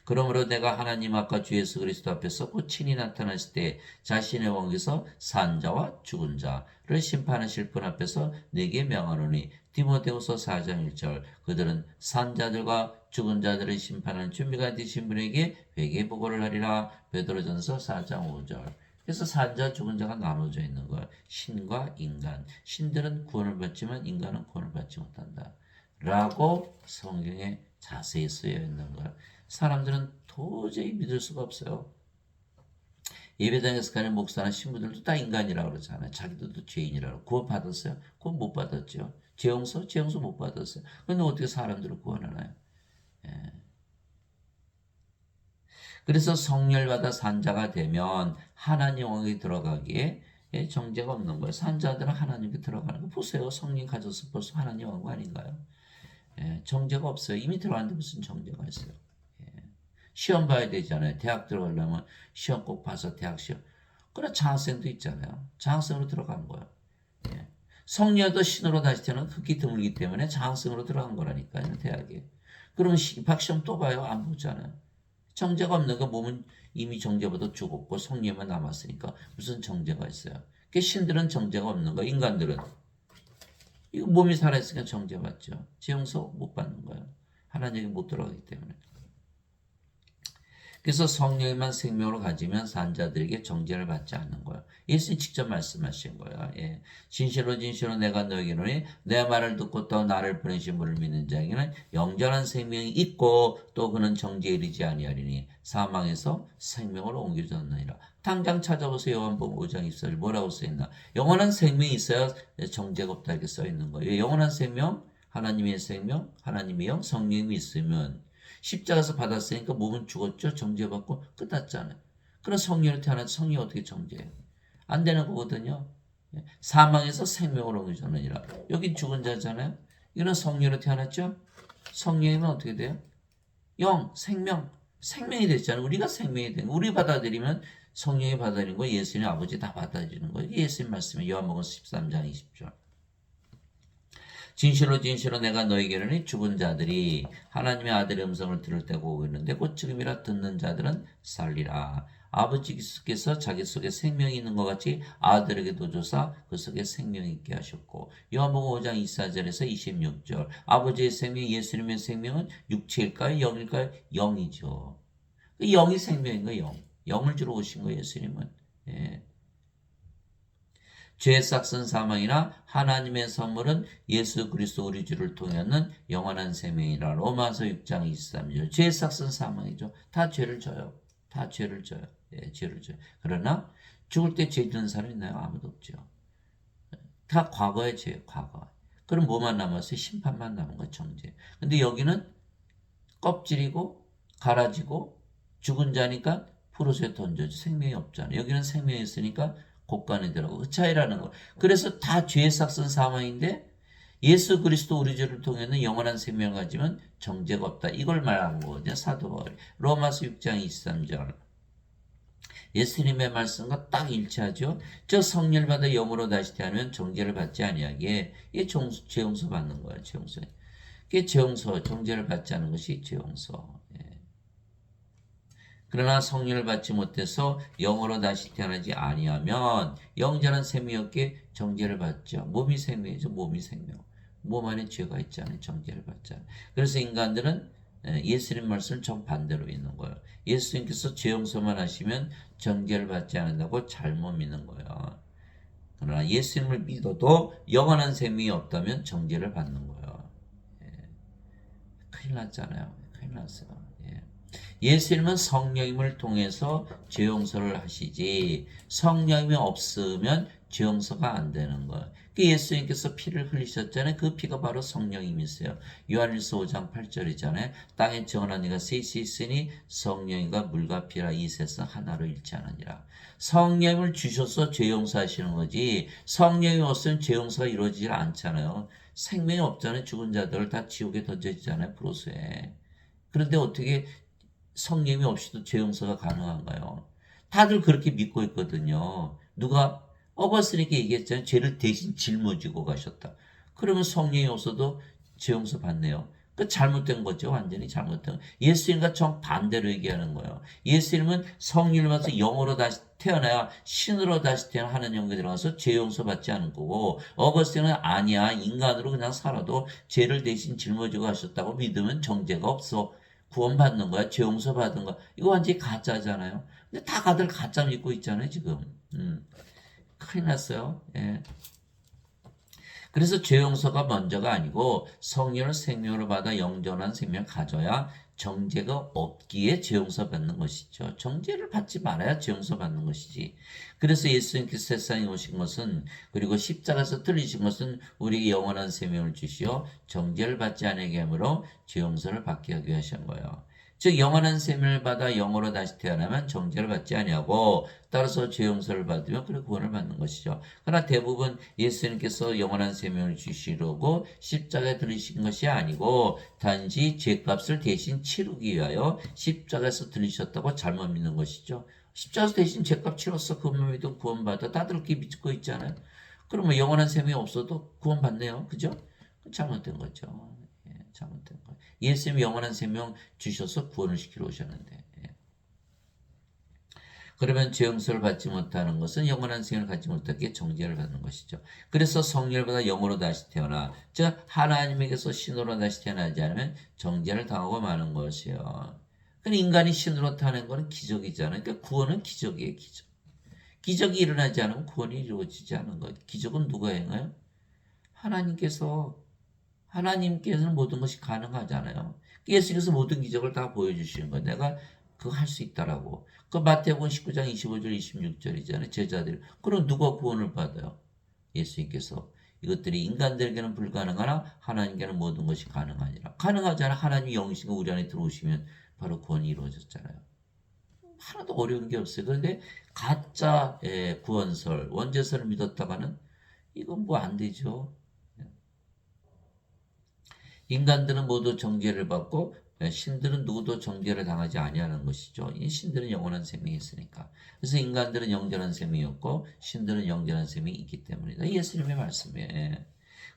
그러므로 내가 하나님 앞과 주 예수 그리스도 앞에서 곧 친히 나타나실 때 자신의 왕에서 산자와 죽은 자를 심판하실 분 앞에서 내게 명하노니 디모데후서 4장 1절. 그들은 산자들과 죽은 자들을 심판하는 준비가 되신 분에게 회개 보고를 하리라. 베드로전서 4장 5절. 그래서 산자 죽은 자가 나눠져 있는 거야. 신과 인간. 신들은 구원을 받지만 인간은 구원을 받지 못한다. 라고 성경에 자세히 쓰여 있는 거야. 사람들은 도저히 믿을 수가 없어요. 예배당에서 가는 목사나 신부들도 다 인간이라고 그러잖아요. 자기들도 죄인이라고. 구원 받았어요? 구원 못 받았죠. 죄 용서 못 받았어요. 그런데 어떻게 사람들을 구원하나요? 예. 그래서 성령을 받아 산자가 되면 하나님 왕에 들어가기에 정죄가 없는 거예요. 산자들은 하나님께 들어가는 거 보세요. 성령 가져서 벌써 하나님 왕 아닌가요? 정죄가 없어요. 이미 들어갔는데 무슨 정죄가 있어요? 시험 봐야 되잖아요. 대학 들어가려면 시험 꼭 봐서 대학 시험. 그러나 장학생도 있잖아요. 장학생으로 들어간 거예요. 성녀도 신으로 다시 태어나는 극히 드물기 때문에 장학생으로 들어간 거라니까요. 대학에. 그러면 입학시험 또 봐요? 안 보잖아요. 정죄가 없는 거 몸은 이미 정죄보다 죽었고 성녀만 남았으니까 무슨 정죄가 있어요. 그 신들은 정죄가 없는 거. 인간들은 이거 몸이 살아있으니까 정죄받죠. 죄용서 못 받는 거예요. 하나님에게 못 들어가기 때문에. 그래서 성령만 생명으로 가지면 산자들에게 정죄를 받지 않는 거예요. 예수님 직접 말씀하신 거예요. 예. 진실로 진실로 내가 너에게 이르노니 내 말을 듣고 또 나를 보내신 분을 믿는 자에게는 영원한 생명이 있고 또 그는 정죄에 이르지 아니하리니 사망에서 생명으로 옮겨졌느니라. 당장 찾아보세요. 요한복음 5장 24절 뭐라고 써있나. 영원한 생명이 있어야 정죄가 없다 이렇게 써있는 거예요. 영원한 생명, 하나님의 생명, 하나님의 영, 성령이 있으면 십자가에서 받았으니까 몸은 죽었죠. 정죄받고 끝났잖아요. 그럼 성령을 태어난 성령이 어떻게 정죄해요? 안 되는 거거든요. 사망에서 생명으로 옮겨졌느니라. 여기 죽은 자잖아요. 이거는 성령으로 태어났죠. 성령이면 어떻게 돼요? 영, 생명, 생명이 됐잖아요. 우리가 생명이 된 거. 우리 받아들이면 성령이 받아들이는 거, 예수님 아버지 다 받아들이는 거예요. 예수님 말씀이 요한복음 13장 20절. 진실로 진실로 내가 너에게 이르니 죽은 자들이 하나님의 아들의 음성을 들을 때가 오고 있는데 곧 지금이라 듣는 자들은 살리라. 아버지께서 자기 속에 생명이 있는 것 같이 아들에게도 주사 그 속에 생명이 있게 하셨고 요한복음 5장 24절에서 26절 아버지의 생명 예수님의 생명은 육체일까요? 영일까요? 영이죠. 영이 생명인 거예요. 영을 주러 오신 거예요. 예수님은. 예. 죄의 싹슨 사망이나 하나님의 선물은 예수 그리스도 우리 주를 통하는 영원한 생명이라. 로마서 6장 23절. 죄의 싹슨 사망이죠. 다 죄를 져요. 다 죄를 져요. 예, 죄를 져요. 그러나 죽을 때 죄 지는 사람 있나요? 아무도 없죠. 다 과거의 죄예요. 과거. 그럼 뭐만 남았어요? 심판만 남은 거 정죄. 근데 여기는 껍질이고 갈아지고 죽은 자니까 프로스에 던져져. 생명이 없잖아요. 여기는 생명이 있으니까 곳간에 들어가고 그 차이라는 거. 그래서 다 죄의 삭선 사망인데 예수 그리스도 우리 주를 통해는 영원한 생명을 가지면 정죄가 없다. 이걸 말하는 거거든요. 사도 바울이. 로마서 6장 23절. 예수님의 말씀과 딱 일치하죠. 저 성령을 받아 영으로 다시 태어나면 정죄를 받지 아니하기에 이게 죄용서 받는 거예요. 죄용서. 이게 죄용서, 정죄를 받지 않은 것이 죄용서. 예. 그러나 성령을 받지 못해서 영으로 다시 태어나지 아니하면 영전한 셈이 없게 정죄를 받죠. 몸이 생명이죠. 몸이 생명. 몸 안에 죄가 있잖아요. 정죄를 받잖아요. 그래서 인간들은 예수님 말씀을 정반대로 믿는 거예요. 예수님께서 죄 용서만 하시면 정죄를 받지 않는다고 잘못 믿는 거예요. 그러나 예수님을 믿어도 영원한 생명이 없다면 정죄를 받는 거예요. 예. 큰일 났잖아요. 큰일 났어요. 예. 예수님은 성령님을 통해서 죄 용서를 하시지 성령님이 없으면 죄 용서가 안 되는 거예요. 예수님께서 피를 흘리셨잖아요. 그 피가 바로 성령님이세요. 요한일서 5장 8절이잖아요. 땅에 정한 이가 셋이 있으니 성령과 물과 피라 이 셋은 하나로 일치하느니라. 성령을 주셔서 죄 용서하시는 거지 성령이 없으면 죄 용서가 이루어지질 않잖아요. 생명이 없잖아요. 죽은 자들을 다 지옥에 던져지잖아요. 프로스에. 그런데 어떻게 성령이 없이도 죄 용서가 가능한가요? 다들 그렇게 믿고 있거든요. 누가 어거스틴에게 얘기했잖아요. 죄를 대신 짊어지고 가셨다. 그러면 성령이 없어도 죄 용서 받네요. 그 잘못된 거죠. 완전히 잘못된. 예수님과 정반대로 얘기하는 거예요. 예수님은 성령을 받아서 영으로 다시 태어나야 신으로 다시 태어나 하나님 영에 들어가서 죄 용서 받지 않은 거고 어거스틴은 아니야. 인간으로 그냥 살아도 죄를 대신 짊어지고 가셨다고 믿으면 정죄가 없어. 구원받는 거야. 죄 용서 받은 거야. 이거 완전히 가짜잖아요. 근데 다들 가짜 믿고 있잖아요. 지금. 큰일 났어요. 예. 그래서 죄 용서가 먼저가 아니고 성령을 생명으로 받아 영전한 생명을 가져야 정죄가 없기에 죄 용서 받는 것이죠. 정죄를 받지 말아야 죄 용서 받는 것이지. 그래서 예수님께서 세상에 오신 것은 그리고 십자가에서 틀리신 것은 우리에게 영원한 생명을 주시어 정죄를 받지 않게 함으로 죄 용서를 받게 하기 위하신 거예요. 즉 영원한 생명을 받아 영으로 다시 태어나면 정죄를 받지 아니하고 따라서 죄 용서를 받으면 그래 구원을 받는 것이죠. 그러나 대부분 예수님께서 영원한 생명을 주시려고 십자가에 들리신 것이 아니고 단지 죄값을 대신 치르기 위하여 십자가에서 들리셨다고 잘못 믿는 것이죠. 십자가에서 대신 죄값 치렀어. 그것만 믿으면 구원받아. 다들 그렇게 믿고 있잖아요. 그러면 영원한 생명이 없어도 구원받네요. 그죠? 잘못된 거죠. 잘못된 거예요. 예수님이 영원한 생명 주셔서 구원을 시키러 오셨는데 그러면 죄 용서를 받지 못하는 것은 영원한 생명을 갖지 못하기에 정죄를 받는 것이죠. 그래서 성령을 받아 영으로 다시 태어나 즉 하나님에게서 신으로 다시 태어나지 않으면 정죄를 당하고 마는 것이요. 근데 인간이 신으로 타는 것은 기적이잖아요. 그러니까 구원은 기적이에요. 기적. 기적이 일어나지 않으면 구원이 이루어지지 않는 거예요. 기적은 누가 행해요? 하나님께서는 모든 것이 가능하잖아요. 예수께서 모든 기적을 다 보여주시는 거예요. 내가 그거 할 수 있다라고. 그 마태복음 19장 25절 26절이잖아요. 제자들. 그럼 누가 구원을 받아요? 예수님께서. 이것들이 인간들에게는 불가능하나 하나님께는 모든 것이 가능하니라. 가능하잖아. 하나님이 영이신 거 우리 안에 들어오시면 바로 구원이 이루어졌잖아요. 하나도 어려운 게 없어요. 그런데 가짜 구원설, 원죄설을 믿었다가는 이건 뭐 안 되죠. 인간들은 모두 정죄를 받고 신들은 누구도 정죄를 당하지 아니하는 것이죠. 이 신들은 영원한 생명이 있으니까. 그래서 인간들은 영원한 생명이 없고 신들은 영원한 생명이 있기 때문이다. 예수님의 말씀이에요.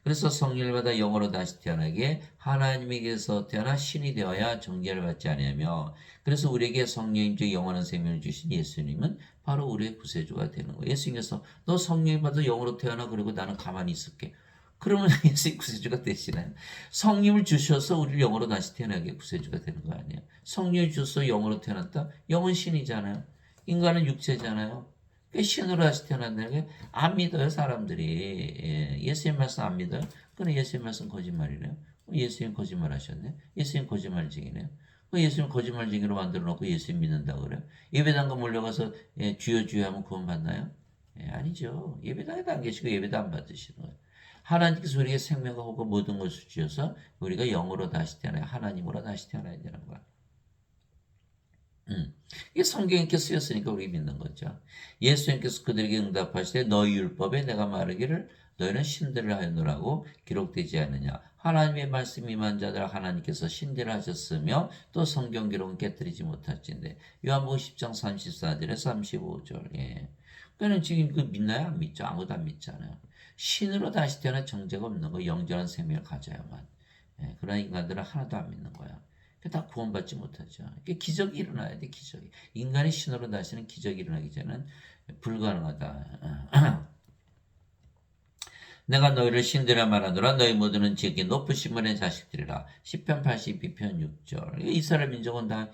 그래서 성령을 받아 영으로 다시 태어나게 하나님에게서 태어나 신이 되어야 정죄를 받지 아니하며 그래서 우리에게 성령님 즉 영원한 생명을 주신 예수님은 바로 우리의 구세주가 되는 거예요. 예수님께서 너 성령을 받아 영으로 태어나 그리고 나는 가만히 있을게. 그러면 예수님 구세주가 되시나요? 성령을 주셔서 우리를 영으로 다시 태어나게 구세주가 되는 거 아니에요? 성령을 주셔서 영으로 태어났다? 영은 신이잖아요. 인간은 육체잖아요. 신으로 다시 태어난다는 게 안 믿어요 사람들이. 예수님 말씀 안 믿어요? 그럼 예수님 말씀 거짓말이네요. 예수님 거짓말 하셨네. 예수님 거짓말쟁이네요. 예수님 거짓말쟁이로 만들어 놓고 예수님 믿는다고 그래요. 예배당가 몰려가서 주여 주여 하면 구원 받나요? 아니죠. 예배당에도 안 계시고 예배도 안 받으시는 거예요. 하나님께서 우리에게 생명과 호흡과 모든 것을 주셔서 우리가 영으로 다시 태어나야 하나님으로 다시 태어나야 되는 거야. 이게 성경에 이렇게 쓰였으니까 우리 믿는 거죠. 예수님께서 그들에게 응답하시되 너희 율법에 내가 말하기를 너희는 신들을 하였노라고 기록되지 않느냐. 하나님의 말씀 임한 자들 하나님께서 신들을 하셨으며 또 성경 기록은 깨뜨리지 못할진데 요한복음 10장 34절에 35절. 예. 그러니까 지금 그 믿나요? 안 믿죠. 아무도 안 믿잖아요. 신으로 다시 태어나 정죄가 없는 거 영원한 생명을 가져야만. 그런 인간들은 하나도 안 믿는 거야. 다 구원받지 못하죠. 기적이 일어나야 돼, 기적이. 인간이 신으로 다시는 기적이 일어나기 전에는 불가능하다. 내가 너희를 신들아 말하노라 너희 모두는 지극히 높으신 분의 자식들이라. 10편 82편 6절. 이스라엘 민족은 다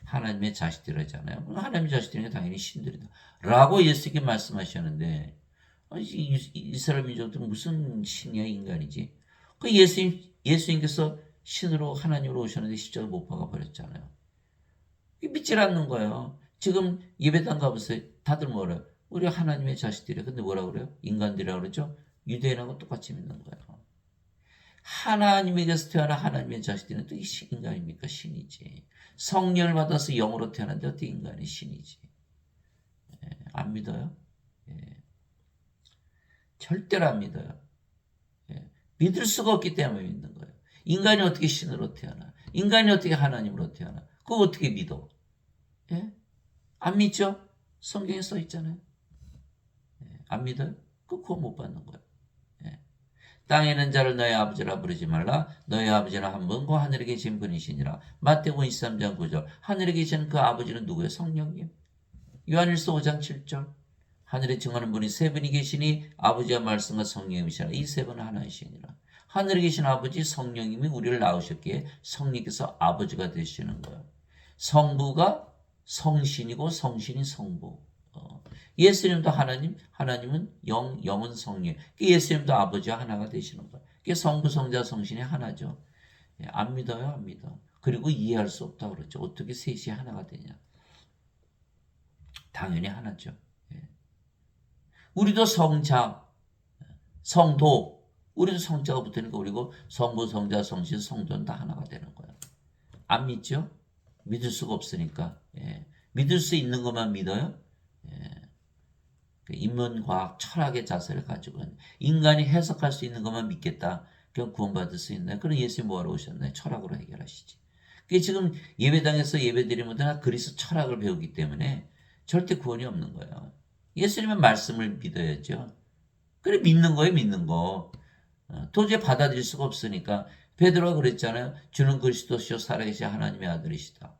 하나님의 자식들이잖아요. 하나님의 자식들이니까 당연히 신들이다. 라고 예수님께 말씀하셨는데 이스라엘 민족들은 무슨 신이야 인간이지? 그 예수님께서 신으로 하나님으로 오셨는데 십자가 못 박아 버렸잖아요. 믿질 않는 거예요. 지금 예배당 가보세요. 다들 뭐래요? 우리 하나님의 자식들이에요. 근데 뭐라 그래요? 인간들이라고 그러죠? 유대인하고 똑같이 믿는 거예요. 하나님에게서 태어난 하나님의 자식들은 또 인간입니까? 신이지. 성령을 받아서 영으로 태어났는데 어떻게 인간이 신이지? 안 믿어요? 절대로 안 믿어요. 믿을 수가 없기 때문에 믿는 거예요. 인간이 어떻게 신으로 태어나? 인간이 어떻게 하나님으로 태어나? 그거 어떻게 믿어? 예? 안 믿죠? 성경에 써 있잖아요. 안 믿어요? 그거 못 받는 거예요. 예. 땅에 있는 자를 너희 아버지라 부르지 말라. 너희 아버지는 한 분, 그 하늘에 계신 분이시니라. 마태복음 23장 9절. 하늘에 계신 그 아버지는 누구예요? 성령님. 요한일서 5장 7절. 하늘에 증하는 분이 세 분이 계시니 아버지와 말씀과 성령이시라. 이 세 분은 하나이시니라. 하늘에 계신 아버지 성령님이 우리를 낳으셨기에 성령께서 아버지가 되시는 거예요. 성부가 성신이고 성신이 성부. 예수님도 하나님, 하나님은 영은 성령. 예수님도 아버지와 하나가 되시는 거예요. 그게 성부, 성자, 성신이 하나죠. 안 믿어요, 안 믿어. 그리고 이해할 수 없다고 그러죠. 어떻게 셋이 하나가 되냐. 당연히 하나죠. 우리도 성자, 성도, 우리도 성자가 붙으니까 그리고 성부, 성자, 성신, 성도는 다 하나가 되는 거예요. 안 믿죠? 믿을 수가 없으니까. 믿을 수 있는 것만 믿어요? 인문과학, 철학의 자세를 가지고 인간이 해석할 수 있는 것만 믿겠다. 그럼 구원받을 수 있나요? 그럼 예수님 뭐하러 오셨나요? 철학으로 해결하시지. 그게 지금 예배당에서 예배드리는 분들은 다 그리스 철학을 배우기 때문에 절대 구원이 없는 거예요. 예수님의 말씀을 믿어야죠. 그래 믿는 거예요, 믿는 거. 도저히 받아들일 수가 없으니까 베드로가 그랬잖아요. 주는 그리스도시요 살아계신 하나님의 아들이시다.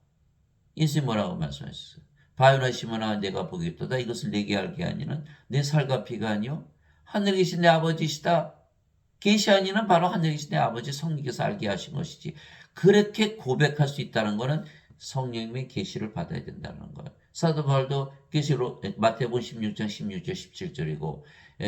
예수님 뭐라고 말씀하셨어요? 바요나 시몬아 내가 보겠도다 이것을 내게 알게 하니는 내 살과 피가 아니요 하늘에 계신 내 아버지시다. 계시하니는 바로 하늘에 계신 내 아버지 성령께서 알게 하신 것이지. 그렇게 고백할 수 있다는 것은 성령님의 계시를 받아야 된다는 거예요. 사도 바울도 계시로 마태복음 16장 16절 17절이고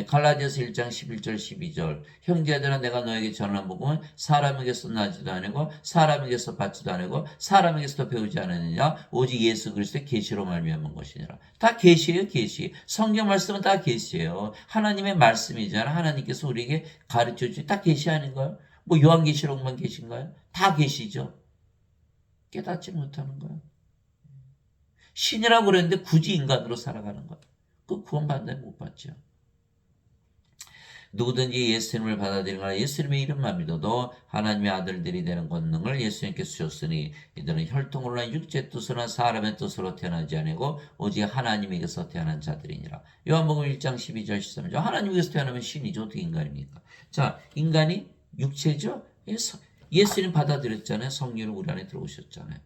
갈라디아서 1장 11절 12절 형제들아 내가 너에게 전한 복음은 사람에게서 나지도 아니고 사람에게서 받지도 아니고 사람에게서 배우지 않았느냐 오직 예수 그리스도의 계시로 말미암은 것이니라. 다 계시예요, 계시. 성경 말씀은 다 계시예요. 하나님의 말씀이잖아. 하나님께서 우리에게 가르쳐 주신 다 계시 아닌가요? 뭐 요한계시록만 계신가요? 다 계시죠. 깨닫지 못하는 거예요. 신이라고 그랬는데 굳이 인간으로 살아가는 거예요. 그 구원받는다면 못 받죠. 누구든지 예수님을 받아들이거나 예수님의 이름만 믿어도 하나님의 아들들이 되는 권능을 예수님께서 주셨으니 이들은 혈통으로나 육체 뜻으로나 사람의 뜻으로 태어나지 아니고 오직 하나님에게서 태어난 자들이니라. 요한복음 1장 12절 13절. 하나님에게서 태어나면 신이죠. 어떻게 인간입니까? 자, 인간이 육체죠. 예수님 받아들였잖아요. 성령을 우리 안에 들어오셨잖아요.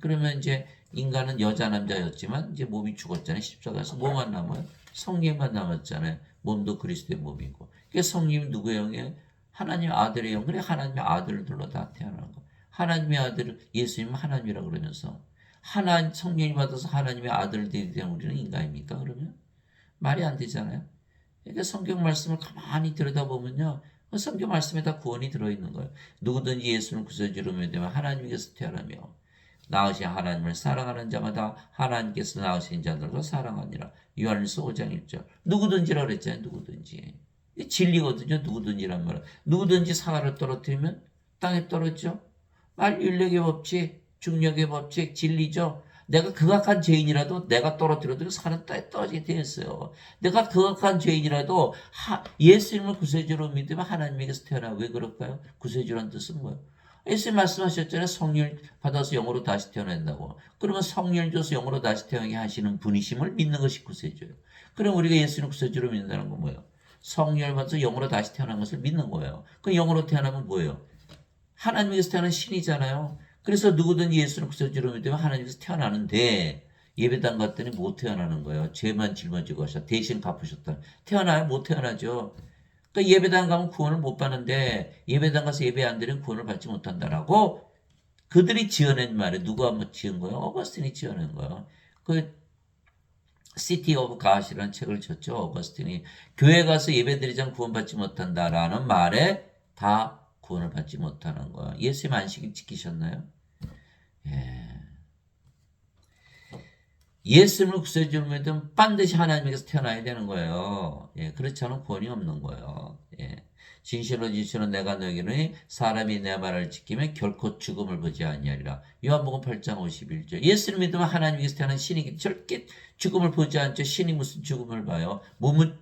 그러면 이제 인간은 여자 남자였지만 이제 몸이 죽었잖아요. 십자가에서 뭐만 남아요? 성령만 남았잖아요. 몸도 그리스도의 몸이고. 그게 성령이 누구의 영이에요? 하나님의 아들의 영. 그래 하나님의 아들들로 다 태어난 거. 하나님의 아들 예수님은 하나님이라고 그러면서 성령이 받아서 하나님의 아들들이 된 우리는 인간입니까? 그러면 말이 안 되잖아요. 그러니까 성경 말씀을 가만히 들여다보면요. 그 성경 말씀에 다 구원이 들어있는 거예요. 누구든지 예수를 구세주로 믿으면 하나님께서 태어나며 낳으신 하나님을 사랑하는 자마다 하나님께서 낳으신 자들도 사랑하니라. 요한일서 5장 1절. 누구든지라 그랬잖아요. 누구든지. 진리거든요. 누구든지란 말은. 누구든지 사과를 떨어뜨리면 땅에 떨어지죠. 인력의 법칙, 중력의 법칙, 진리죠. 내가 극악한 죄인이라도 내가 떨어뜨려도 사는 땅에 떨어지게 되어 있어요. 내가 극악한 죄인이라도 예수님을 구세주로 믿으면 하나님에게서 태어나. 왜 그럴까요? 구세주란 뜻은 뭐예요? 예수님 말씀하셨잖아요. 성령 받아서 영으로 다시 태어난다고. 그러면 성령 줘서 영으로 다시 태어나게 하시는 분이심을 믿는 것이 구세주예요. 그럼 우리가 예수님 구세주로 믿는다는 건 뭐예요? 성령을 받아서 영으로 다시 태어난 것을 믿는 거예요. 그 영으로 태어나면 뭐예요? 하나님에게서 태어난 신이잖아요. 그래서 누구든지 예수를 구세주로 믿으면 하나님께서 태어나는데 예배당 갔더니 못 태어나는 거예요. 죄만 짊어지고 하셔. 대신 갚으셨다. 태어나요? 못 태어나죠. 그러니까 예배당 가면 구원을 못 받는데 예배당 가서 예배 안 드리면 구원을 받지 못한다라고 그들이 지어낸 말에 누가 한번 지은 거예요? 어거스틴이 지어낸 거예요. 그 시티 오브 갓이라는 책을 쳤죠. 어거스틴이 교회 가서 예배 드리자면 구원받지 못한다라는 말에 다 구원을 받지 못하는 거예요. 예수님 안식일 지키셨나요? 예. 예수님을 구세주로 믿으면 반드시 하나님에게서 태어나야 되는 거예요. 예, 그렇지 않으면 구원이 없는 거예요. 예. 진실로 진실로 내가 너에게는 사람이 내 말을 지키면 결코 죽음을 보지 아니하리라. 요한복음 8장 51절. 예수를 믿으면 하나님께서 태어난 신이 절대 죽음을 보지 않죠. 신이 무슨 죽음을 봐요. 몸은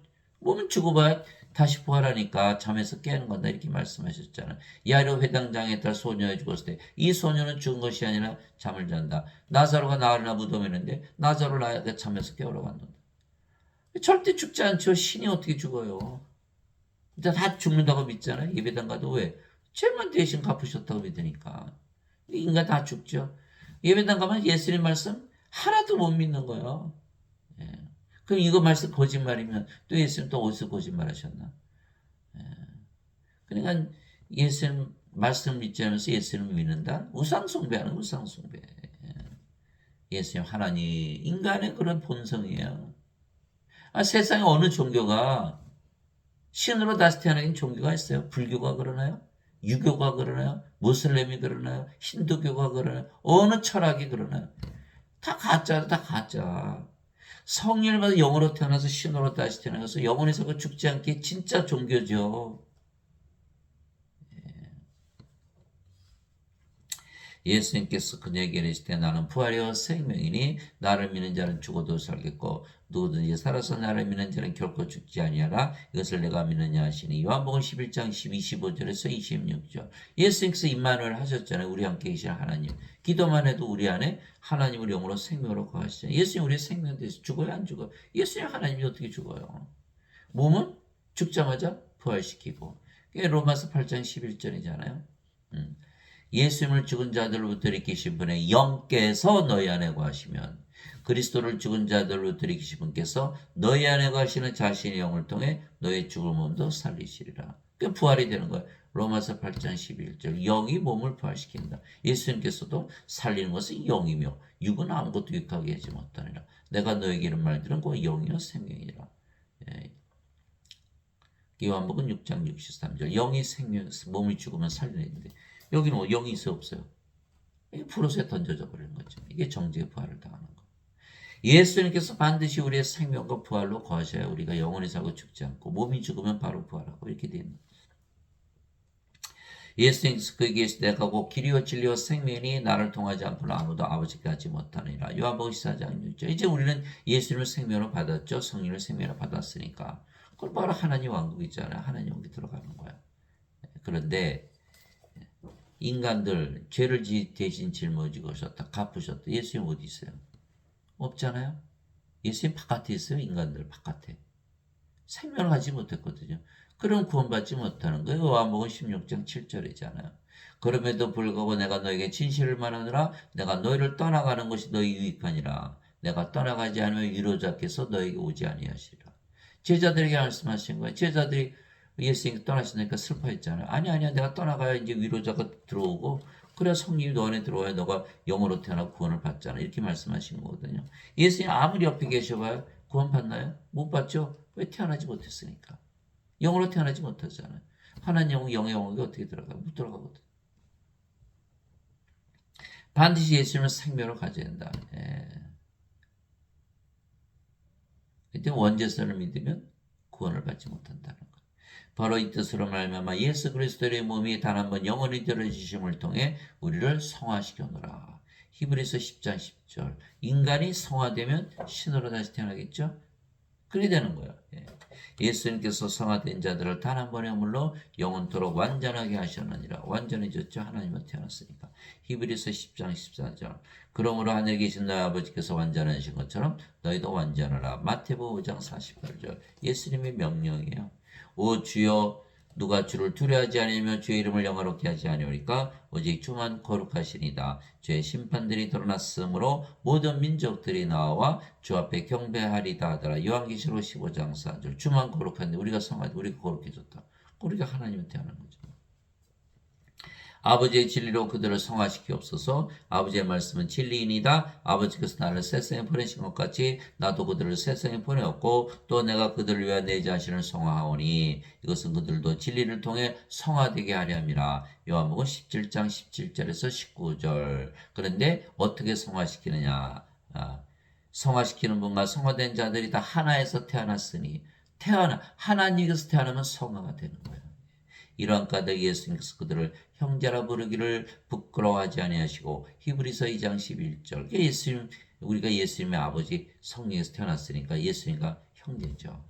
죽어봐야 다시 부활하니까 잠에서 깨는 건다 이렇게 말씀하셨잖아요. 야이로 회당장에 딸 소녀가 죽었을 때 이 소녀는 죽은 것이 아니라 잠을 잔다. 나사로가 나흘이나 무덤에 있는데 나사로를 잠에서 깨우러 간다. 절대 죽지 않죠. 신이 어떻게 죽어요. 일단 다 죽는다고 믿잖아요. 예배당 가도 왜? 죄만 대신 갚으셨다고 믿으니까. 인간 다 죽죠. 예배당 가면 예수님 말씀 하나도 못 믿는 거예요. 예. 그럼 이거 말씀 거짓말이면 또 예수님 또 어디서 거짓말하셨나? 예. 그러니까 예수님 말씀 믿지 않으면서 예수님을 믿는다? 우상숭배하는 우상숭배. 예. 예수님 하나님 인간의 그런 본성이에요. 세상에 어느 종교가 신으로 다시 태어나긴 종교가 있어요? 불교가 그러나요? 유교가 그러나요? 무슬림이 그러나요? 힌두교가 그러나요? 어느 철학이 그러나요? 다 가짜다, 다 가짜. 성령을 받아 영으로 태어나서 신으로 다시 태어나서 영혼에서 죽지 않게 진짜 종교죠. 예수님께서 그녀에게 이르실 때 나는 부활이요 생명이니 나를 믿는 자는 죽어도 살겠고 누구든지 살아서 나를 믿는 자는 결코 죽지 아니하라. 이것을 내가 믿느냐 하시니 요한복음 11장 15절에서 26절. 예수님께서 임마누엘 하셨잖아요. 우리 함께 계신 하나님. 기도만 해도 우리 안에 하나님을 영으로 생명으로 거하시잖아요. 예수님 우리의 생명 대해서 죽어요 안 죽어요? 예수님 하나님이 어떻게 죽어요? 몸은 죽자마자 부활시키고. 그게 로마서 8장 11절이잖아요. 예수님을 죽은 자들로부터 일으키신 분의 영께서 너희 안에 거하시면 그리스도를 죽은 자들로부터 일으키신 분께서 너희 안에 거하시는 자신의 영을 통해 너의 죽은 몸도 살리시리라. 그 부활이 되는 거예요. 로마서 8장 11절. 영이 몸을 부활시킨다. 예수님께서도 살리는 것은 영이며 육은 아무것도 유익하게 하지 못하니라. 내가 너에게 이런 말들은 그 영이요 생명이라. 예. 요한복음 6장 63절. 영이 생명, 몸이 죽으면 살리는데 여기는 뭐 영이 있어 없어요? 이게 프로세에 던져져 버리는 거죠. 이게 정죄의 부활을 당하는 거. 예수님께서 반드시 우리의 생명과 부활로 거하셔야 우리가 영원히 살고 죽지 않고 몸이 죽으면 바로 부활하고 이렇게 됩니다. 예수님께서 그에게 내가 곧 길이요 진리요 생명이 나를 통하지 않고는 아무도 아버지께 가지 못하느니라. 요한복음 14장 6절. 이제 우리는 예수님을 생명으로 받았죠. 성령을 생명으로 받았으니까. 그건 바로 하나님 왕국이잖아요. 하나님 왕국에 들어가는 거야. 그런데 인간들 죄를 대신 짊어지고 오셨다. 갚으셨다. 예수님 어디 있어요? 없잖아요. 예수님 바깥에 있어요. 인간들 바깥에. 생명을 가지 못했거든요. 그럼 구원받지 못하는 거예요. 요한복음 16장 7절이잖아요. 그럼에도 불구하고 내가 너에게 진실을 말하느라 내가 너희를 떠나가는 것이 너희 유익하니라. 내가 떠나가지 않으면 위로자께서 너에게 오지 아니하시리라. 제자들에게 말씀하신 거예요. 제자들이 예수님이 떠나시니까 슬퍼했잖아요. 아니야 내가 떠나가야 이제 위로자가 들어오고 그래야 성령이 너 안에 들어와야 너가 영으로 태어나 구원을 받잖아. 이렇게 말씀하신 거거든요. 예수님 아무리 옆에 계셔봐요. 구원 받나요? 못 받죠? 왜 태어나지 못했으니까. 영으로 태어나지 못하잖아요. 하나님 영웅, 영의 영웅이 어떻게 들어가? 못 들어가거든. 반드시 예수님을 생명으로 가져야 된다. 예. 그때 원죄선을 믿으면 구원을 받지 못한다는 것. 바로 이 뜻으로 말미암아 예수 그리스도의 몸이 단 한 번 영원히 들어주심을 통해 우리를 성화시켜놓으라. 히브리서 10장 10절. 인간이 성화되면 신으로 다시 태어나겠죠? 그래 되는 거예요. 예수님께서 성화된 자들을 단 한 번의 물로 영원토록 완전하게 하셨느니라. 완전해졌죠. 하나님은 태어났으니까. 히브리서 10장 14절. 그러므로 하늘에 계신 너희 아버지께서 완전하신 것처럼 너희도 완전하라. 마태복음 5장 48절. 예수님의 명령이에요. 오 주여 누가 주를 두려워하지 않으며 주의 이름을 영화롭게 하지 아니오니까 오직 주만 거룩하시니다. 주의 심판들이 드러났으므로 모든 민족들이 나와 주 앞에 경배하리다 하더라. 요한계시록 15장 4절. 주만 거룩한데 우리가 성하지 우리가 거룩해졌다. 우리가 하나님한테 하는 거죠. 아버지의 진리로 그들을 성화시키옵소서. 아버지의 말씀은 진리이니다. 아버지께서 나를 세상에 보내신 것 같이 나도 그들을 세상에 보내었고 또 내가 그들을 위하여 내 자신을 성화하오니 이것은 그들도 진리를 통해 성화되게 하려 함이라. 요한복음 17장 17절에서 19절. 그런데 어떻게 성화시키느냐? 성화시키는 분과 성화된 자들이 다 하나에서 태어났으니 하나님께서 태어나면 성화가 되는 거예요. 이러한 까닭 예수님께서 그들을 형제라 부르기를 부끄러워하지 아니하시고 히브리서 2장 11절. 예수님 우리가 예수님의 아버지 성령에서 태어났으니까 예수님과 형제죠.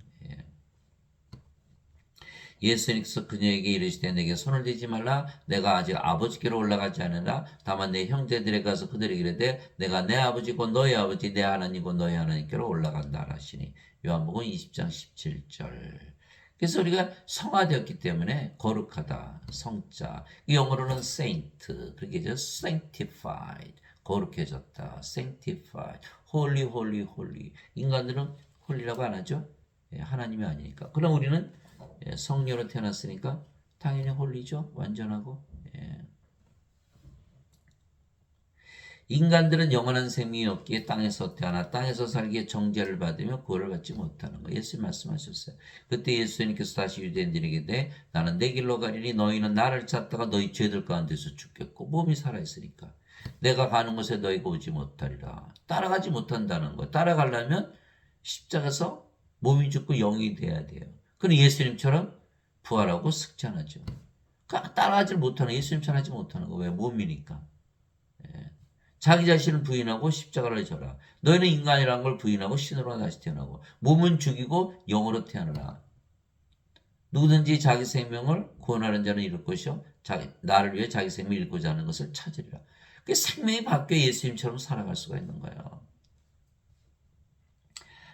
예수님께서 그녀에게 이르시되 내게 손을 대지 말라. 내가 아직 아버지께로 올라가지 않으나 다만 내 형제들에 가서 그들에게 이르되 내가 내 아버지고 너희 아버지 내 하나님이고 너희 하나님께로 올라간다 하시니. 요한복음 20장 17절. 그래서 우리가 성화되었기 때문에 거룩하다. 성자. 영어로는 saint. 그렇게 해서 sanctified. 거룩해졌다. sanctified. holy, holy, holy. 인간들은 홀리라고 안 하죠. 하나님이 아니니까. 그럼 우리는 성녀로 태어났으니까 당연히 홀리죠. 완전하고. 인간들은 영원한 생명이 없기에 땅에서 태어나 땅에서 살기에 정죄를 받으며 구원을 받지 못하는 거. 예수님 말씀하셨어요. 그때 예수님께서 다시 유대인들에게 대 나는 내 길로 가리니 너희는 나를 찾다가 너희 죄들 가운데서 죽겠고 몸이 살아있으니까 내가 가는 곳에 너희가 오지 못하리라. 따라가지 못한다는 거. 따라가려면 십자가에서 몸이 죽고 영이 돼야 돼요. 그럼 예수님처럼 부활하고 승천하죠. 따라가지 못하는 예수님처럼 하지 못하는 거. 왜? 몸이니까. 자기 자신을 부인하고 십자가를 져라. 너희는 인간이라는 걸 부인하고 신으로 다시 태어나고 몸은 죽이고 영으로 태어나라. 누구든지 자기 생명을 구원하는 자는 잃을 것이요 나를 위해 자기 생명을 잃고자 하는 것을 찾으리라. 그 생명이 바뀌어 예수님처럼 살아갈 수가 있는 거예요.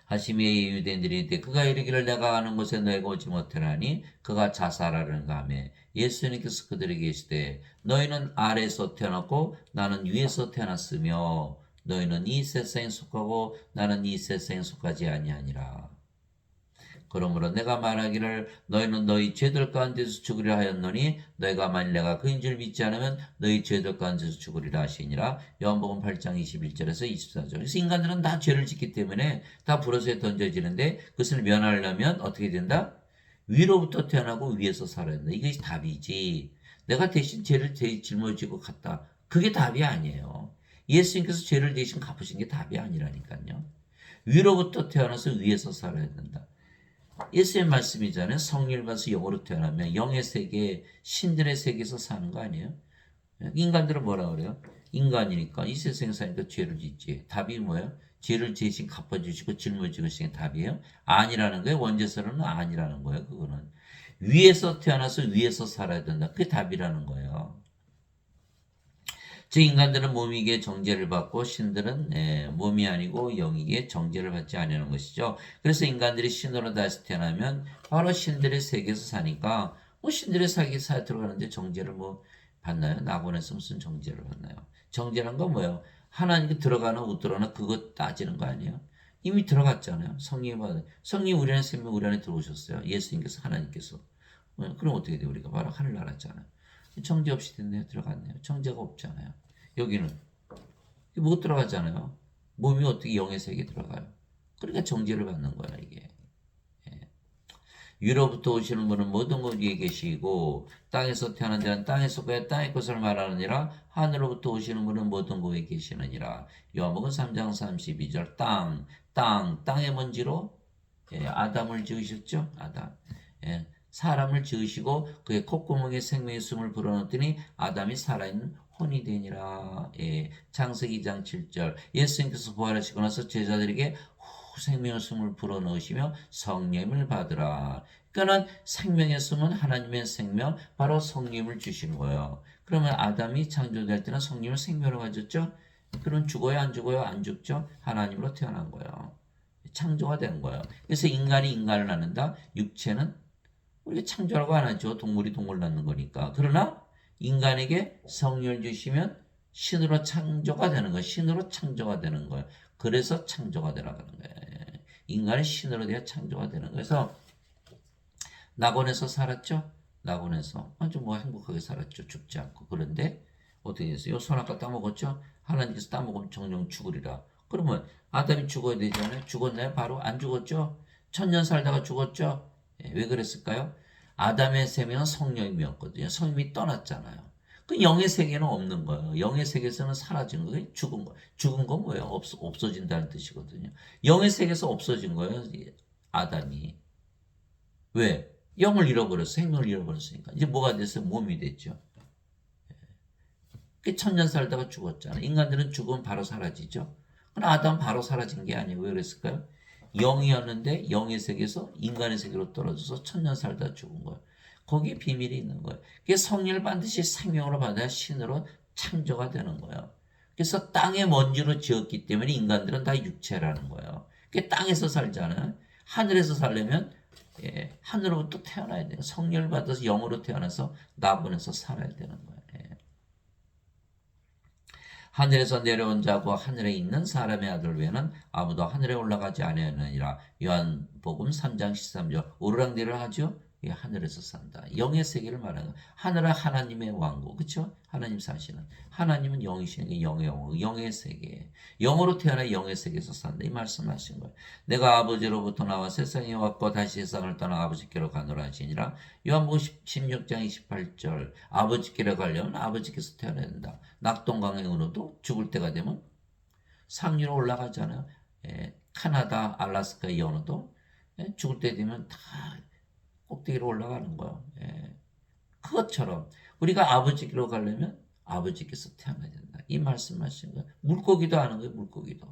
하시미의 유대인들이 이르되 그가 이르기를 내가 가는 곳에 너희가 오지 못하나니 그가 자살하려는가 하며 예수님께서 그들에게 이르시되 너희는 아래에서 태어났고 나는 위에서 태어났으며 너희는 이 세상에 속하고 나는 이 세상에 속하지 아니하니라. 그러므로 내가 말하기를 너희는 너희 죄들 가운데서 죽으리라 하였노니 너희가 만일 내가 그인 줄 믿지 않으면 너희 죄들 가운데서 죽으리라 하시니라. 요한복음 8장 21절에서 24절. 그래서 인간들은 다 죄를 짓기 때문에 다 불어서에 던져지는데 그것을 면하려면 어떻게 된다? 위로부터 태어나고 위에서 살아야 된다. 이것이 답이지. 내가 대신 죄를 짊어지고 갔다. 그게 답이 아니에요. 예수님께서 죄를 대신 갚으신 게 답이 아니라니까요. 위로부터 태어나서 위에서 살아야 된다. 예수의 말씀이잖아요. 성령을 받아서 영으로 태어나면 영의 세계, 신들의 세계에서 사는 거 아니에요? 인간들은 뭐라 그래요? 인간이니까 이 세상에 사니까 죄를 짓지. 답이 뭐예요? 죄를 대신 갚아주시고 짊어지시는 게 답이에요? 아니라는 거예요. 원죄서는 아니라는 거예요. 그거는 위에서 태어나서 위에서 살아야 된다. 그게 답이라는 거예요. 즉 인간들은 몸이기에 정죄를 받고 신들은 몸이 아니고 영이기에 정죄를 받지 않는 것이죠. 그래서 인간들이 신으로 다시 태어나면 바로 신들의 세계에서 사니까 뭐 신들의 세계에 들어가는데 정죄를 뭐 받나요? 낙원에서 무슨 정죄를 받나요? 정죄란 건 뭐예요? 하나님께 들어가나 못 들어가나 그거 따지는 거 아니에요? 이미 들어갔잖아요. 성령 우리 안에 생명 우리 안에 들어오셨어요. 예수님께서 하나님께서. 그럼 어떻게 돼요? 우리가 바로 하늘나라잖아요. 정죄 없이 됐네요. 들어갔네요. 정죄가 없잖아요. 여기는 못 들어가잖아요. 몸이 어떻게 영의 세계에 들어가요? 그러니까 정죄를 받는 거야 이게. 위로부터 오시는 분은 모든 것 위에 계시고 땅에서 태어난 자는 땅에 속하여 땅의 것을 말하느니라. 하늘로부터 오시는 분은 모든 것 위에 계시느니라. 요한복음 3장 32절 땅의 먼지로 아담을 지으셨죠. 아담. 사람을 지으시고 그의 콧구멍에 생명의 숨을 불어넣더니 아담이 살아있는 혼이 되니라. 창세기 2장 7절 예수님께서 부활하시고 나서 제자들에게 생명의 숨을 불어넣으시며 성령을 받으라. 그러니까 생명의 숨은 하나님의 생명, 바로 성령을 주신 거예요. 그러면 아담이 창조될 때는 성령을 생명으로 가졌죠. 그럼 죽어요, 안 죽어요? 안 죽죠. 하나님으로 태어난 거예요. 창조가 된 거예요. 그래서 인간이 인간을 낳는다. 육체는 우리가 창조라고 안 하죠. 동물이 동물 낳는 거니까. 그러나 인간에게 성령을 주시면 신으로 창조가 되는 거예요. 신으로 창조가 되는 거예요. 그래서 창조가 되라는 거예요. 인간의 신으로 되어 창조가 되는 거예요. 그래서 낙원에서 살았죠. 낙원에서 아주 뭐 행복하게 살았죠. 죽지 않고. 그런데 어떻게 됐어요? 선악과 따먹었죠. 하나님께서 따먹으면 정령 죽으리라. 그러면 아담이 죽어야 되잖아요. 죽었나요? 바로 안 죽었죠. 천년 살다가 죽었죠. 왜 그랬을까요? 아담의 생명은 성령이었거든요. 성령이 떠났잖아요. 그 영의 세계는 없는 거예요. 영의 세계에서는 사라진 거예요. 죽은 거. 죽은 건 뭐예요? 없어진다는 뜻이거든요. 영의 세계에서 없어진 거예요. 아담이. 왜? 영을 잃어버렸어. 생명을 잃어버렸으니까. 이제 뭐가 됐어요? 몸이 됐죠. 그 천년 살다가 죽었잖아요. 인간들은 죽으면 바로 사라지죠. 그러나 아담 바로 사라진 게 아니에요. 왜 그랬을까요? 영이었는데 영의 세계에서 인간의 세계로 떨어져서 천년 살다 죽은 거예요. 거기에 비밀이 있는 거예요. 그게 성령을 반드시 생명으로 받아야 신으로 창조가 되는 거예요. 그래서 땅의 먼지로 지었기 때문에 인간들은 다 육체라는 거예요. 그게 땅에서 살잖아요. 하늘에서 살려면 하늘로부터 태어나야 돼요. 성령을 받아서 영으로 태어나서 낙원에서 살아야 되는 거예요. 하늘에서 내려온 자고 하늘에 있는 사람의 아들 외에는 아무도 하늘에 올라가지 아니하느니라. 요한복음 3장 13절 오르락내리락 하죠. 하늘에서 산다. 영의 세계를 말하는 거예요. 하늘은 하나님의 왕국, 그렇죠? 하나님 사시는 하나님은 영이시니까 영의 왕국, 영의 세계, 영으로 태어나 영의 세계에서 산다. 이 말씀하신 거예요. 내가 아버지로부터 나와 세상에 왔고 다시 세상을 떠나 아버지께로 가노라 하시니라. 요한복음 16장 28절 아버지께로 가려면 아버지께서 태어나야 된다. 낙동강의 은호도 죽을 때가 되면 상류로 올라가잖아요. 카나다, 알라스카의 연어도 죽을 때 되면 다 꼭대기로 올라가는 거예요. 그것처럼 우리가 아버지께로 가려면 아버지께서 태어나야 된다. 이 말씀하신 거예요. 물고기도 하는 거예요. 물고기도.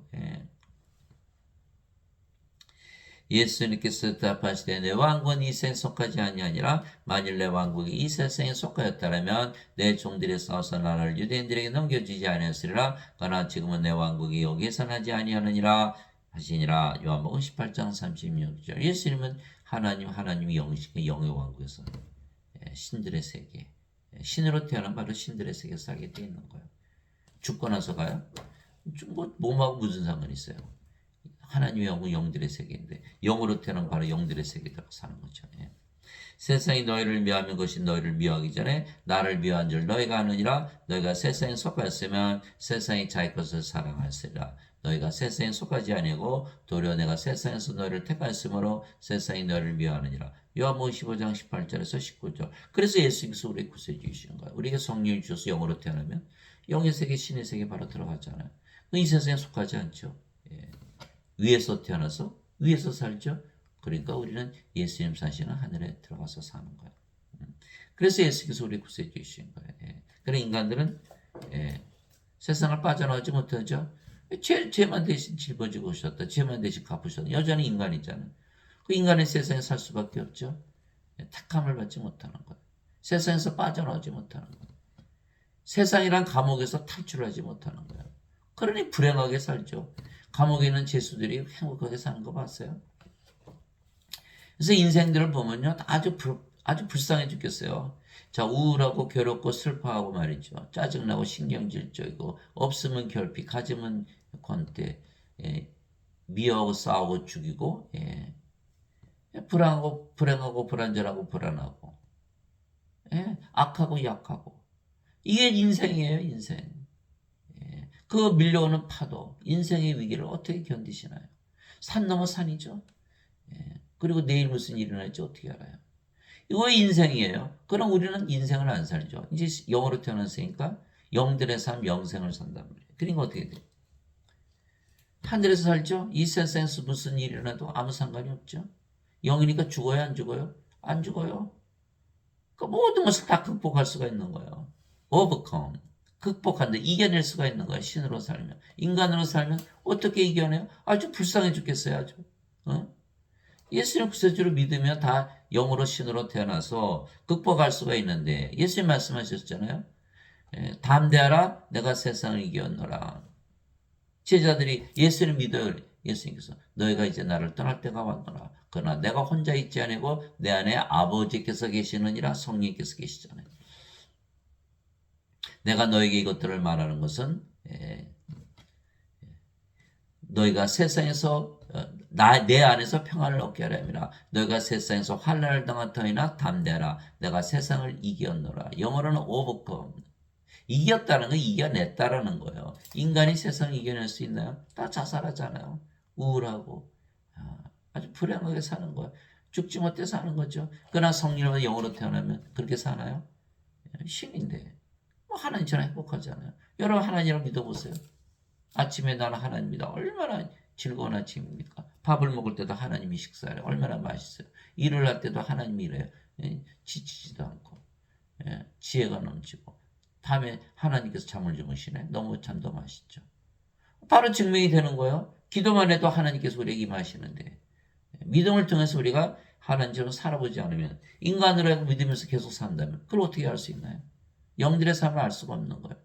예수님께서 대답하시되 내 왕국은 이 세상에 속하지 아니하니라. 만일 내 왕국이 이 세상에 속하였다면 내 종들이 싸워서 나라를 유대인들에게 넘겨주지 아니하였으리라. 그러나 지금은 내 왕국이 여기에서 나지 아니하느니라 하시니라. 요한복음 18장 36절 예수님은 하나님이 영이시니까 영의 왕국에서 신들의 세계, 신으로 태어난 바로 신들의 세계에 살게 되어 있는 거예요. 죽고 나서 가요? 몸하고 무슨 상관이 있어요? 하나님의 영은 영들의 세계인데 영으로 태어난 바로 영들의 세계에 들어가 사는 거죠. 세상이 너희를 미워하면 그것이 너희를 미워하기 전에 나를 미워한 줄 너희가 아느니라. 너희가 세상에 속하였으면 세상이 자기 것을 사랑하였으리라. 너희가 세상에 속하지 아니하고 도리어 내가 세상에서 너희를 택하였으므로 세상이 너희를 미워하느니라. 요한복음 15장 18절에서 19절. 그래서 예수님께서 우리에게 구세주에 주시는 거예요. 우리에게 성령을 주셔서 영으로 태어나면 영의 세계, 신의 세계 바로 들어가잖아요. 이 세상에 속하지 않죠. 위에서 태어나서 위에서 살죠. 그러니까 우리는 예수님 사시는 하늘에 들어가서 사는 거예요. 그래서 예수께서 우리 구세주 주신 거예요. 예. 그래 인간들은 예, 세상을 빠져나오지 못하죠. 죄만 대신 짊어지고 오셨다. 죄만 대신 갚으셨다. 여전히 인간이잖아요. 그 인간의 세상에 살 수밖에 없죠. 예, 택함을 받지 못하는 거예요. 세상에서 빠져나오지 못하는 거예요. 세상이란 감옥에서 탈출하지 못하는 거예요. 그러니 불행하게 살죠. 감옥에 있는 죄수들이 행복하게 사는 거 봤어요? 그래서 인생들을 보면요. 아주 불쌍해 죽겠어요. 자, 우울하고 괴롭고 슬퍼하고 말이죠. 짜증나고 신경질적이고 없으면 결핍, 가지면 권태, 예, 미워하고 싸우고 죽이고, 예, 불안하고 불행하고 불안전하고 불안하고, 예, 악하고 약하고. 이게 인생이에요, 인생. 예, 그 밀려오는 파도, 인생의 위기를 어떻게 견디시나요? 산 넘어 산이죠. 예, 그리고 내일 무슨 일이 일어날지 어떻게 알아요? 이거 인생이에요. 그럼 우리는 인생을 안 살죠. 이제 영으로 태어났으니까 영들의 삶, 영생을 산단 말이에요. 그러니까 어떻게 돼요? 하늘에서 살죠? 이 세상에서 무슨 일이 일어나도 아무 상관이 없죠. 영이니까 죽어요, 안 죽어요? 안 죽어요. 그 모든 것을 다 극복할 수가 있는 거예요. overcome. 극복한다. 이겨낼 수가 있는 거예요. 신으로 살면. 인간으로 살면 어떻게 이겨내요? 아주 불쌍해 죽겠어요. 아주. 어? 예수님 구세주를 믿으면 다 영으로 신으로 태어나서 극복할 수가 있는데 예수님 말씀하셨잖아요. 예, 담대하라 내가 세상을 이겼노라. 제자들이 예수를 믿어요. 예수님께서 너희가 이제 나를 떠날 때가 왔노라. 그러나 내가 혼자 있지 아니고 내 안에 아버지께서 계시느니라. 성령께서 계시잖아요. 내가 너에게 이것들을 말하는 것은 너희가 세상에서 내 안에서 평안을 얻게 하려 함이라. 너희가 세상에서 환난을 당한 터이나 담대하라. 내가 세상을 이겼노라. 영어로는 overcome. 이겼다는 건 이겨냈다라는 거예요. 인간이 세상을 이겨낼 수 있나요? 다 자살하잖아요. 우울하고 아주 불행하게 사는 거예요. 죽지 못해 사는 거죠. 그러나 성령으로 영으로 태어나면 그렇게 사나요? 신인데 뭐 하나님처럼 행복하잖아요. 여러분 하나님을 믿어보세요. 아침에 나는 하나님이다. 얼마나 즐거운 아침입니까? 밥을 먹을 때도 하나님이 식사해요. 얼마나 맛있어요. 일을 할 때도 하나님이 일해요. 지치지도 않고 지혜가 넘치고 밤에 하나님께서 잠을 주무시네. 너무 잠도 맛있죠. 바로 증명이 되는 거예요. 기도만 해도 하나님께서 우리에게 임하시는데 믿음을 통해서 우리가 하나님처럼 살아보지 않으면 인간으로 믿으면서 계속 산다면 그걸 어떻게 할 수 있나요? 영들의 삶을 알 수가 없는 거예요.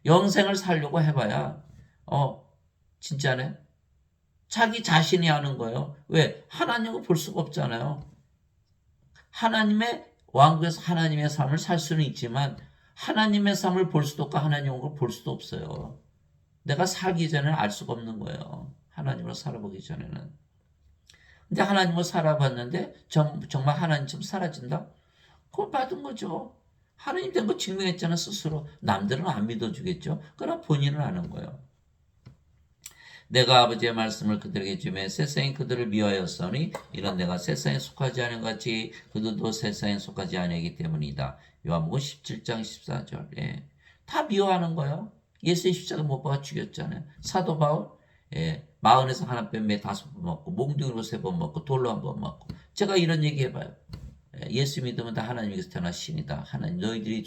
영생을 살려고 해봐야 진짜네. 자기 자신이 아는 거예요. 왜? 하나님을 볼 수가 없잖아요. 하나님의 왕국에서 하나님의 삶을 살 수는 있지만 하나님의 삶을 볼 수도 없고 하나님을 볼 수도 없어요. 내가 살기 전에는 알 수가 없는 거예요. 하나님으로 살아보기 전에는. 근데 하나님으로 살아봤는데 정말 하나님처럼 사라진다? 그걸 받은 거죠. 하나님 된 거 증명했잖아 스스로. 남들은 안 믿어주겠죠. 그러나 본인은 아는 거예요. 내가 아버지의 말씀을 그들에게 주며 세상이 그들을 미워하였으니 이런 내가 세상에 속하지 않은 같이 그들도 세상에 속하지 아니하기 때문이다. 요한복음 17장 14절. 예. 다 미워하는 거예요. 예수의 십자가 못 박아 죽였잖아요. 사도 바울 마흔에서 하나 빼매 5번 먹고 몽둥이로 3번 먹고 돌로 1번 먹고. 제가 이런 얘기 해봐요. 예수 믿으면 다 하나님께서 태어난 신이다. 하나님 너희들이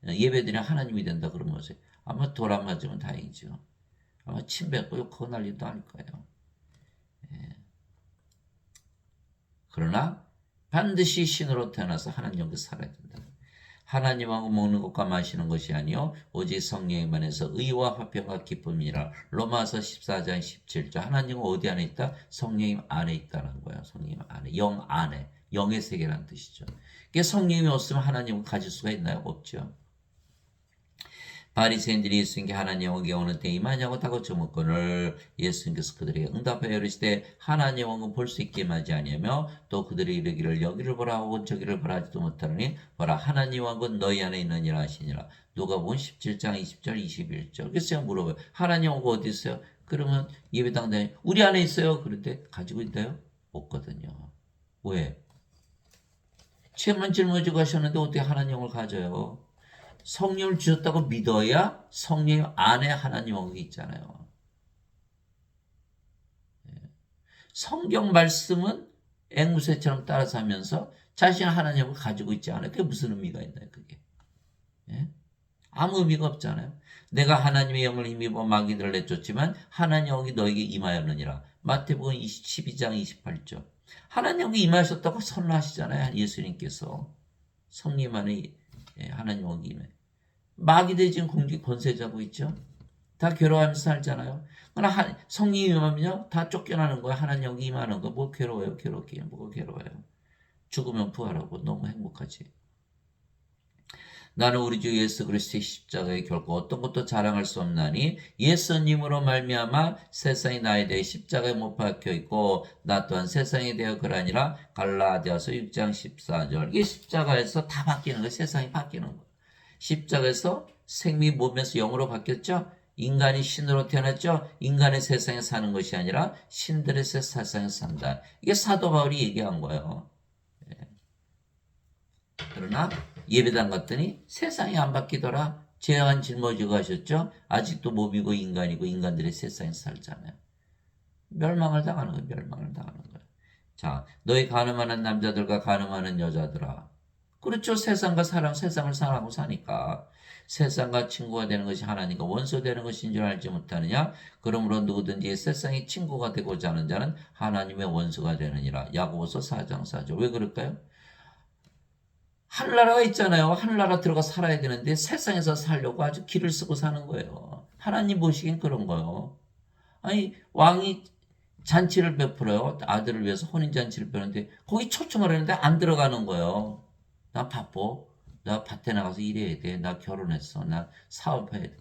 예배드리면 하나님이 된다 그런 거죠. 아마 돌 안 맞으면 다행이죠. 아마 침 뱉고 욕하고 난리도 아닐 거예요. 그러나 반드시 신으로 태어나서 하나님 옆에서 살아야 된다. 하나님하고 먹는 것과 마시는 것이 아니요 오직 성령에만해서 의와 화평과 기쁨이라. 로마서 14장 17절. 하나님은 어디 안에 있다? 성령님 안에 있다는 거예요. 성령님 안에. 영 안에. 영의 세계라는 뜻이죠. 그게 성령이 없으면 하나님을 가질 수가 있나요? 없죠. 바리새인들이 예수님께 하나님의 오는 때 임하냐고 다고쳐 묻거늘 예수님께서 그들에게 응답하여 이르시되 하나님의 왕은 볼 수 있게 임하지 아니하며 또 그들이 이르기를 여기를 보라 하고 저기를 보라 하지도 못하느니 보라 하나님의 왕은 너희 안에 있느니라 하시니라. 누가복음 17장 20절 21절. 그래서 제가 물어봐요. 하나님 왕은 어디 있어요? 그러면 예배당장에 우리 안에 있어요. 그런데 가지고 있나요? 없거든요. 왜? 죄만 짊어지고 가셨는데 어떻게 하나님을 가져요? 성령을 주셨다고 믿어야 성령 안에 하나님 왕국이 있잖아요. 성경 말씀은 앵무새처럼 따라 사면서 자신은 하나님을 가지고 있지 않아요. 그게 무슨 의미가 있나요, 그게? 예? 아무 의미가 없잖아요. 내가 하나님의 영을 힘입어 마귀들을 내쫓지만 하나님의 영이 너에게 임하였느니라. 마태복음 12장 28절. 하나님의 영이 임하셨다고 선언하시잖아요. 예수님께서. 성령 안에 하나님의 영이 임해. 마귀들이 지금 공기 권세 잡고 있죠. 다 괴로워하면서 살잖아요. 그러나 성령이 임하면요. 다 쫓겨나는 거야. 하나님 영이 임하는 거. 뭐 괴로워요. 괴롭기는 뭐가 괴로워요. 죽으면 부활하고 너무 행복하지. 나는 우리 주 예수 그리스도의 십자가에 결코 어떤 것도 자랑할 수 없나니 예수님으로 말미암아 세상이 나에 대해 십자가에 못 박혀 있고 나 또한 세상에 대하여 그러니라. 갈라디아서 6장 14절. 이게 십자가에서 다 바뀌는 거예요. 세상이 바뀌는 거예요. 십자가에서 생명이 몸에서 영으로 바뀌었죠. 인간이 신으로 태어났죠. 인간의 세상에 사는 것이 아니라 신들의 세상에 산다. 이게 사도 바울이 얘기한 거예요. 그러나 예배당 갔더니 세상이 안 바뀌더라. 죄악한 짊어지고 하셨죠. 아직도 몸이고 인간이고 인간들의 세상에 살잖아요. 멸망을 당하는 거예요. 멸망을 당하는 거예요. 자, 너희 가늠하는 남자들과 가늠하는 여자들아. 그렇죠. 세상과 세상을 사랑하고 사니까. 세상과 친구가 되는 것이 하나님과 원수 되는 것인 줄 알지 못하느냐? 그러므로 누구든지 세상의 친구가 되고자 하는 자는 하나님의 원수가 되느니라. 야고보서 4장 4절. 왜 그럴까요? 하늘나라가 있잖아요. 하늘나라 들어가 살아야 되는데 세상에서 살려고 아주 길을 쓰고 사는 거예요. 하나님 보시기엔 그런 거예요. 아니 왕이 잔치를 베풀어요. 아들을 위해서 혼인잔치를 베푸는데 거기 초청을 했는데 안 들어가는 거예요. 나 바빠. 나 밭에 나가서 일해야 돼. 나 결혼했어. 나 사업해야 돼.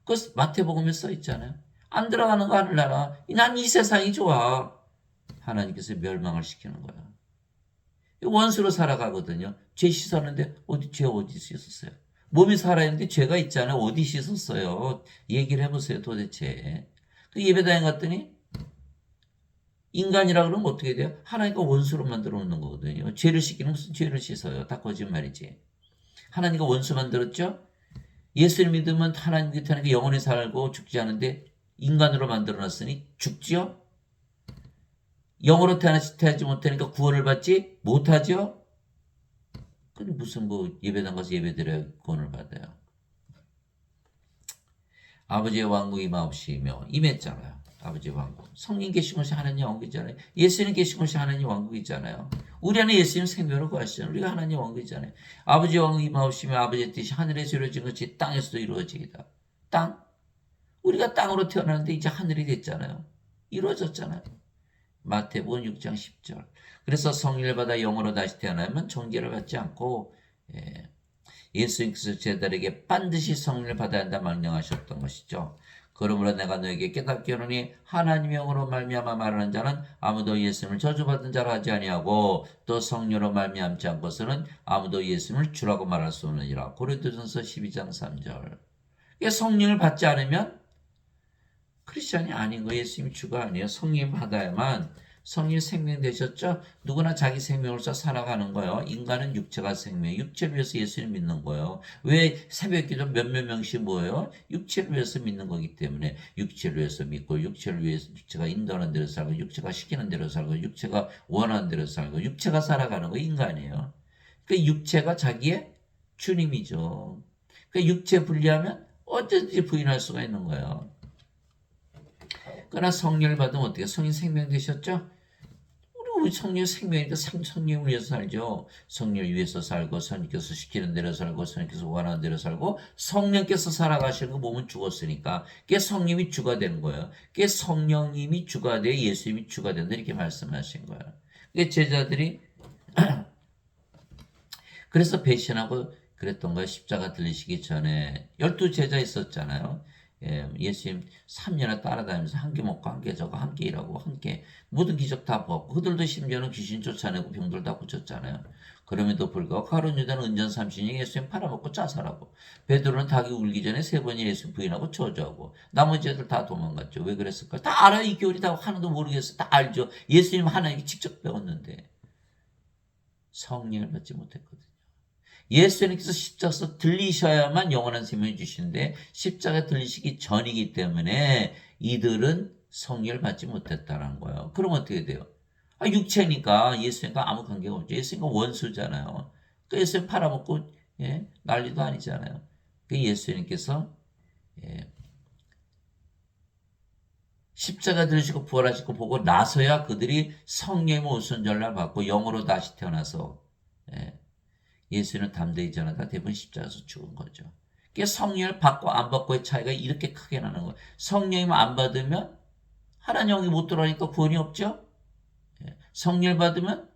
그 마태복음에 써 있잖아요. 안 들어가는 거 하늘나라. 난 이 세상이 좋아. 하나님께서 멸망을 시키는 거야. 원수로 살아가거든요. 죄 씻었는데 죄 어디 씻었어요? 몸이 살아있는데 죄가 있잖아요. 어디 씻었어요? 얘기를 해보세요. 도대체. 그 예배당에 갔더니 인간이라 그러면 어떻게 돼요? 하나님과 원수로 만들어 놓는 거거든요. 죄를 씻기는 무슨 죄를 씻어요? 다 거짓말이지. 하나님과 원수 만들었죠? 예수를 믿으면 하나님 곁에 하는 게 영원히 살고 죽지 않은데 인간으로 만들어 놨으니 죽지요? 영으로 태어나지 못하니까 구원을 받지 못하죠? 근데 무슨 예배당 가서 예배드려야 구원을 받아요. 아버지의 왕국이 임하옵시며 임했잖아요. 아버지의 왕국. 성령 계신 것이 하나님 왕국이잖아요. 예수님 계신 것이 하나님 왕국이잖아요. 우리 안에 예수님 생명을 구하시잖아요. 우리가 하나님 왕국이잖아요. 아버지의 왕국이 임하옵시며 아버지의 뜻이 하늘에서 이루어진 것이 땅에서도 이루어지이다. 땅? 우리가 땅으로 태어났는데 이제 하늘이 됐잖아요. 이루어졌잖아요. 마태복음 6장 10절. 그래서 성령을 받아 영으로 다시 태어나면 정죄를 받지 않고 예수님께서 제자들에게 반드시 성령을 받아야 한다 명령하셨던 것이죠. 그러므로 내가 너에게 깨닫게 하노니 하나님의 영으로 말미암아 말하는 자는 아무도 예수님을 저주받은 자라 하지 아니하고 또 성령으로 말미암지 않고서는 아무도 예수님을 주라고 말할 수 없느니라. 고린도전서 12장 3절. 성령을 받지 않으면 크리스천이 아닌 거. 예수님이 주가 아니에요. 성령 받아야만. 성령 생명 되셨죠? 누구나 자기 생명으로서 살아가는 거예요. 인간은 육체가 생명, 육체를 위해서 예수님 믿는 거예요. 왜 새벽기도 몇몇 명씩 뭐예요? 육체를 위해서 믿는 거기 때문에 육체를 위해서 믿고 육체를 위해서 육체가 인도하는 대로 살고 육체가 시키는 대로 살고 육체가 원하는 대로 살고 육체가 살아가는 거 인간이에요. 그 육체가 자기의 주님이죠. 그 육체 분리하면 어쩌든지 부인할 수가 있는 거예요. 그러나 성령을 받으면 어떻게? 성령 생명 되셨죠? 우리 성령 생명이니까 성령을 위해서 살죠. 성령을 위해서 살고 성령께서 시키는 대로 살고 성령께서 원하는 대로 살고 성령께서 살아가시는 거 몸은 죽었으니까 그게 성령이 주가 되는 거예요. 그게 성령님이 주가 돼 예수님이 주가 된다 이렇게 말씀하신 거예요. 그게 제자들이 그래서 배신하고 그랬던 거예요. 십자가 들리시기 전에 12제자 있었잖아요. 예수님 3년을 따라다니면서 한 개 먹고 한 개 저거 한 개 일하고 함께 모든 기적 다 보았고 그들도 심지어는 귀신 쫓아내고 병들 다 고쳤잖아요. 그럼에도 불구하고 가룟 유다는 은전 30년 예수님 팔아먹고 자살하고 베드로는 닭이 울기 전에 3번이 예수님 부인하고 저주하고 나머지 애들 다 도망갔죠. 왜 그랬을까? 다 알아요. 이 교리 다 하나도 모르겠어요. 다 알죠. 예수님 하나님께 직접 배웠는데 성령을 받지 못했거든요. 예수님께서 십자가에서 들리셔야만 영원한 생명을 주시는데 십자가 들리시기 전이기 때문에 이들은 성령을 받지 못했다는 거예요. 그럼 어떻게 돼요? 육체니까 예수님과 아무 관계가 없죠. 예수님과 원수잖아요. 그 예수님 팔아먹고 난리도 아니잖아요. 그 예수님께서 십자가 들으시고 부활하시고 보고 나서야 그들이 성령의 오순절날 받고 영으로 다시 태어나서 예수는 담대히 전하다 대부분 십자가에서 죽은 거죠. 그게 성령을 받고 안 받고의 차이가 이렇게 크게 나는 거예요. 성령을 안 받으면 하나님 영이 못 들어가니까 구원이 없죠. 성령을 받으면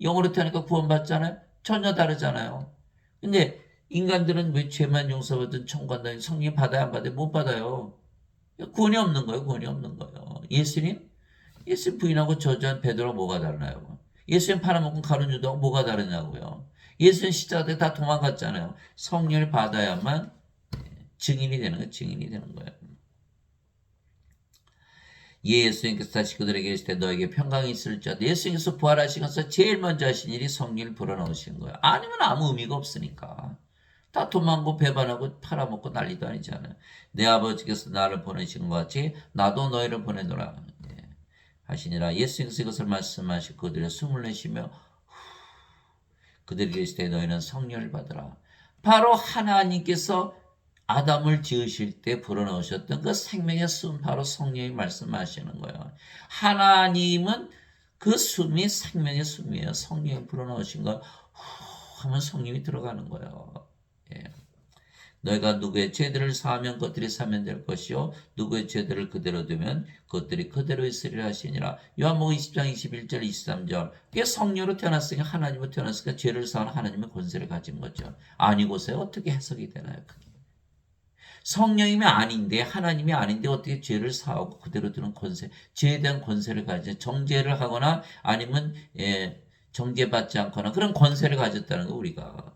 영으로 태어나니까 구원받잖아요. 전혀 다르잖아요. 근데 인간들은 왜 죄만 용서받은 천국간다니 성령 받아야 안 받아요? 못 받아요. 구원이 없는 거예요. 구원이 없는 거예요. 예수님 부인하고 저주한 베드로가 뭐가 다르나요? 예수님 팔아먹은 가룟 유다하고 뭐가 다르냐고요. 예수님 십자가에 다 도망갔잖아요. 성령을 받아야만 증인이 되는 거예요. 증인이 되는 거예요. 예수님께서 다시 그들에게 이르시되 너에게 평강이 있을지어다. 예수님께서 부활하시면서 제일 먼저 하신 일이 성령을 불어넣으신 거예요. 아니면 아무 의미가 없으니까. 다 도망고 배반하고 팔아먹고 난리도 아니잖아요. 내 아버지께서 나를 보내신 것 같이 나도 너희를 보내노라 하시니라. 예수님께서 이것을 말씀하시고 그들의 숨을 내쉬며 그들에게 이르시되 너희는 성령을 받으라. 바로 하나님께서 아담을 지으실 때 불어넣으셨던 그 생명의 숨, 바로 성령이 말씀하시는 거예요. 하나님은 그 숨이 생명의 숨이에요. 성령이 불어넣으신 거 하면 성령이 들어가는 거예요. 너희가 누구의 죄들을 사하면 그것들이 사면 될 것이요 누구의 죄들을 그대로 두면 그것들이 그대로 있으리라 하시니라. 요한복음 20장 21절 23절. 그게 성령으로 태어났으니까 하나님으로 태어났으니까 죄를 사하는 하나님의 권세를 가진 거죠. 아니고서야 어떻게 해석이 되나요? 그게. 성령이면 아닌데 하나님이 아닌데 어떻게 죄를 사하고 그대로 두는 권세, 죄에 대한 권세를 가진 정죄를 하거나 아니면 정죄받지 않거나 그런 권세를 가졌다는 거 우리가.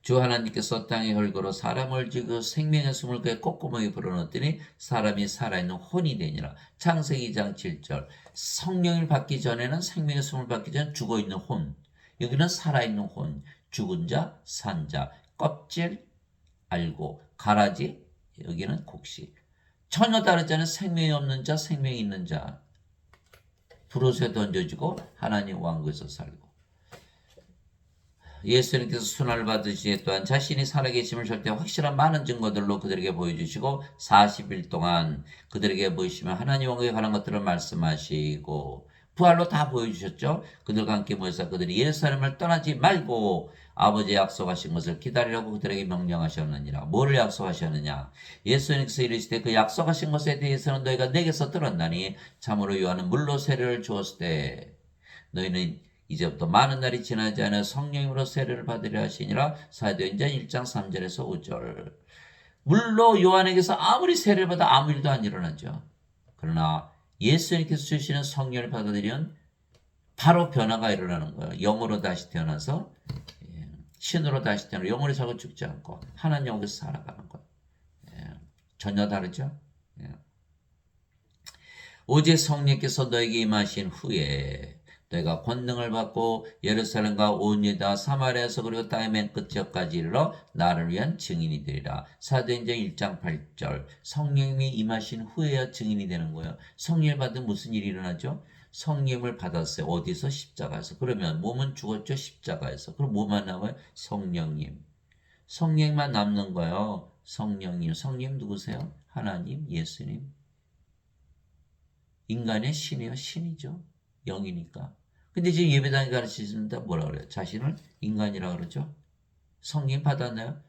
주 하나님께서 땅의 혈거로 사람을 지고 생명의 숨을 그의 콧구멍에 불어넣었더니 사람이 살아있는 혼이 되니라. 창세기 2장 7절. 성령을 받기 전에는 생명의 숨을 받기 전 죽어있는 혼. 여기는 살아있는 혼. 죽은 자, 산 자. 껍질 알고 가라지 여기는 곡식. 전혀 다르잖아요. 생명이 없는 자, 생명이 있는 자. 불옷에 던져지고 하나님 왕국에서 살고. 예수님께서 순환을 받으시에 또한 자신이 살아계심을 절대 확실한 많은 증거들로 그들에게 보여주시고 40일 동안 그들에게 보이시며 하나님 왕국에 관한 것들을 말씀하시고 부활로 다 보여주셨죠. 그들과 함께 모여서 그들이 예루살렘을 떠나지 말고 아버지 약속하신 것을 기다리라고 그들에게 명령하셨느니라. 뭐를 약속하셨느냐. 예수님께서 이르시되 그 약속하신 것에 대해서는 너희가 내게서 들었나니 참으로 요한은 물로 세례를 주었을 때 너희는 이제부터 많은 날이 지나지 않아 성령으로 세례를 받으려 하시니라. 사도행전 1장 3절에서 5절. 물로 요한에게서 아무리 세례를 받아 아무 일도 안 일어나죠. 그러나 예수님께서 주시는 성령을 받아들이면 바로 변화가 일어나는 거예요. 영으로 다시 태어나서 신으로 다시 태어나서 영으로 살고 죽지 않고 하나님 영에서 살아가는 거예요. 전혀 다르죠. 오직 성령께서 너에게 임하신 후에 너희가 권능을 받고 예루살렘과 온 유다 사마리아에서 그리고 땅의 맨 끝까지 이르러 나를 위한 증인이 되리라. 사도행전 1장 8절. 성령님이 임하신 후에야 증인이 되는 거예요. 성령을 받으면 무슨 일이 일어나죠? 성령을 받았어요. 어디서? 십자가에서. 그러면 몸은 죽었죠? 십자가에서. 그럼 뭐만 남아요? 성령님. 성령만 남는 거예요. 성령님. 성령 누구세요? 하나님, 예수님. 인간의 신이에요. 신이죠. 영이니까. 근데 지금 예배당에 가르치신다 뭐라 그래요? 자신을 인간이라 그러죠? 성령 받았나요?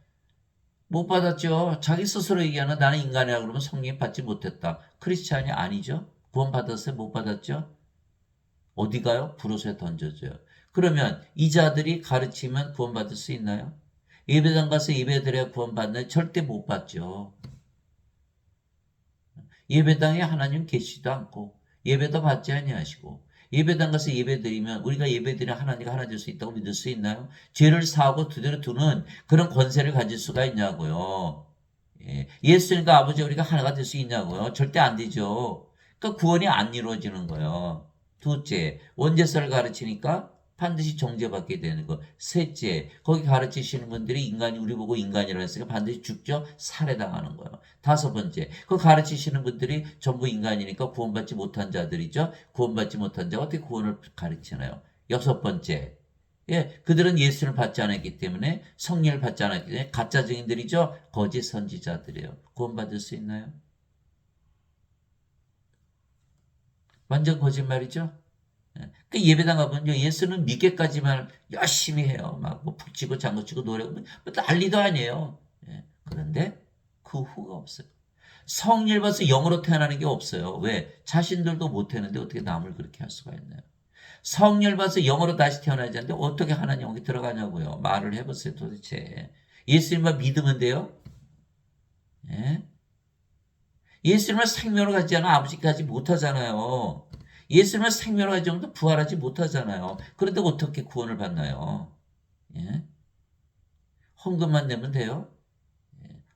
못 받았죠. 자기 스스로 얘기하는 나는 인간이라 그러면 성령 받지 못했다. 크리스찬이 아니죠? 구원 받았어요? 못 받았죠? 어디 가요? 불옷에 던져줘요. 그러면 이 자들이 가르치면 구원 받을 수 있나요? 예배당 가서 예배드려야 구원 받나요? 절대 못 받죠. 예배당에 하나님 계시지도 않고 예배도 받지 아니하시고 예배당 가서 예배드리면 우리가 예배드리면 하나님과 하나 될 수 있다고 믿을 수 있나요? 죄를 사하고 그대로 두는 그런 권세를 가질 수가 있냐고요. 예수님과 아버지 우리가 하나가 될 수 있냐고요. 절대 안 되죠. 그러니까 구원이 안 이루어지는 거예요. 둘째, 원죄설을 가르치니까 반드시 정죄받게 되는 거. 셋째, 거기 가르치시는 분들이 인간이 우리 보고 인간이라고 했으니까 반드시 죽죠. 살해당하는 거예요. 다섯 번째, 그 가르치시는 분들이 전부 인간이니까 구원받지 못한 자들이죠. 구원받지 못한 자가 어떻게 구원을 가르치나요? 여섯 번째, 예, 그들은 예수를 받지 않았기 때문에 성령을 받지 않았기 때문에 가짜 증인들이죠. 거짓 선지자들이에요. 구원받을 수 있나요? 완전 거짓말이죠. 예. 그 예배당 가보면 예수는 믿게까지만 열심히 해요. 막뭐 북치고 장구치고 노래하고 뭐 난리도 아니에요. 예. 그런데 그 후가 없어요. 성령을 받아서 영으로 태어나는 게 없어요. 왜? 자신들도 못했는데 어떻게 남을 그렇게 할 수가 있나요? 성령을 받아서 영으로 다시 태어나지 않는데 어떻게 하나님 영이 들어가냐고요. 말을 해보세요 도대체. 예수님만 믿으면 돼요? 예? 예수님을 생명으로 가지 않아 아버지까지 못하잖아요. 예수님을 생명으로 가지 않아도 부활하지 못하잖아요. 그런데 어떻게 구원을 받나요? 예? 헌금만 내면 돼요?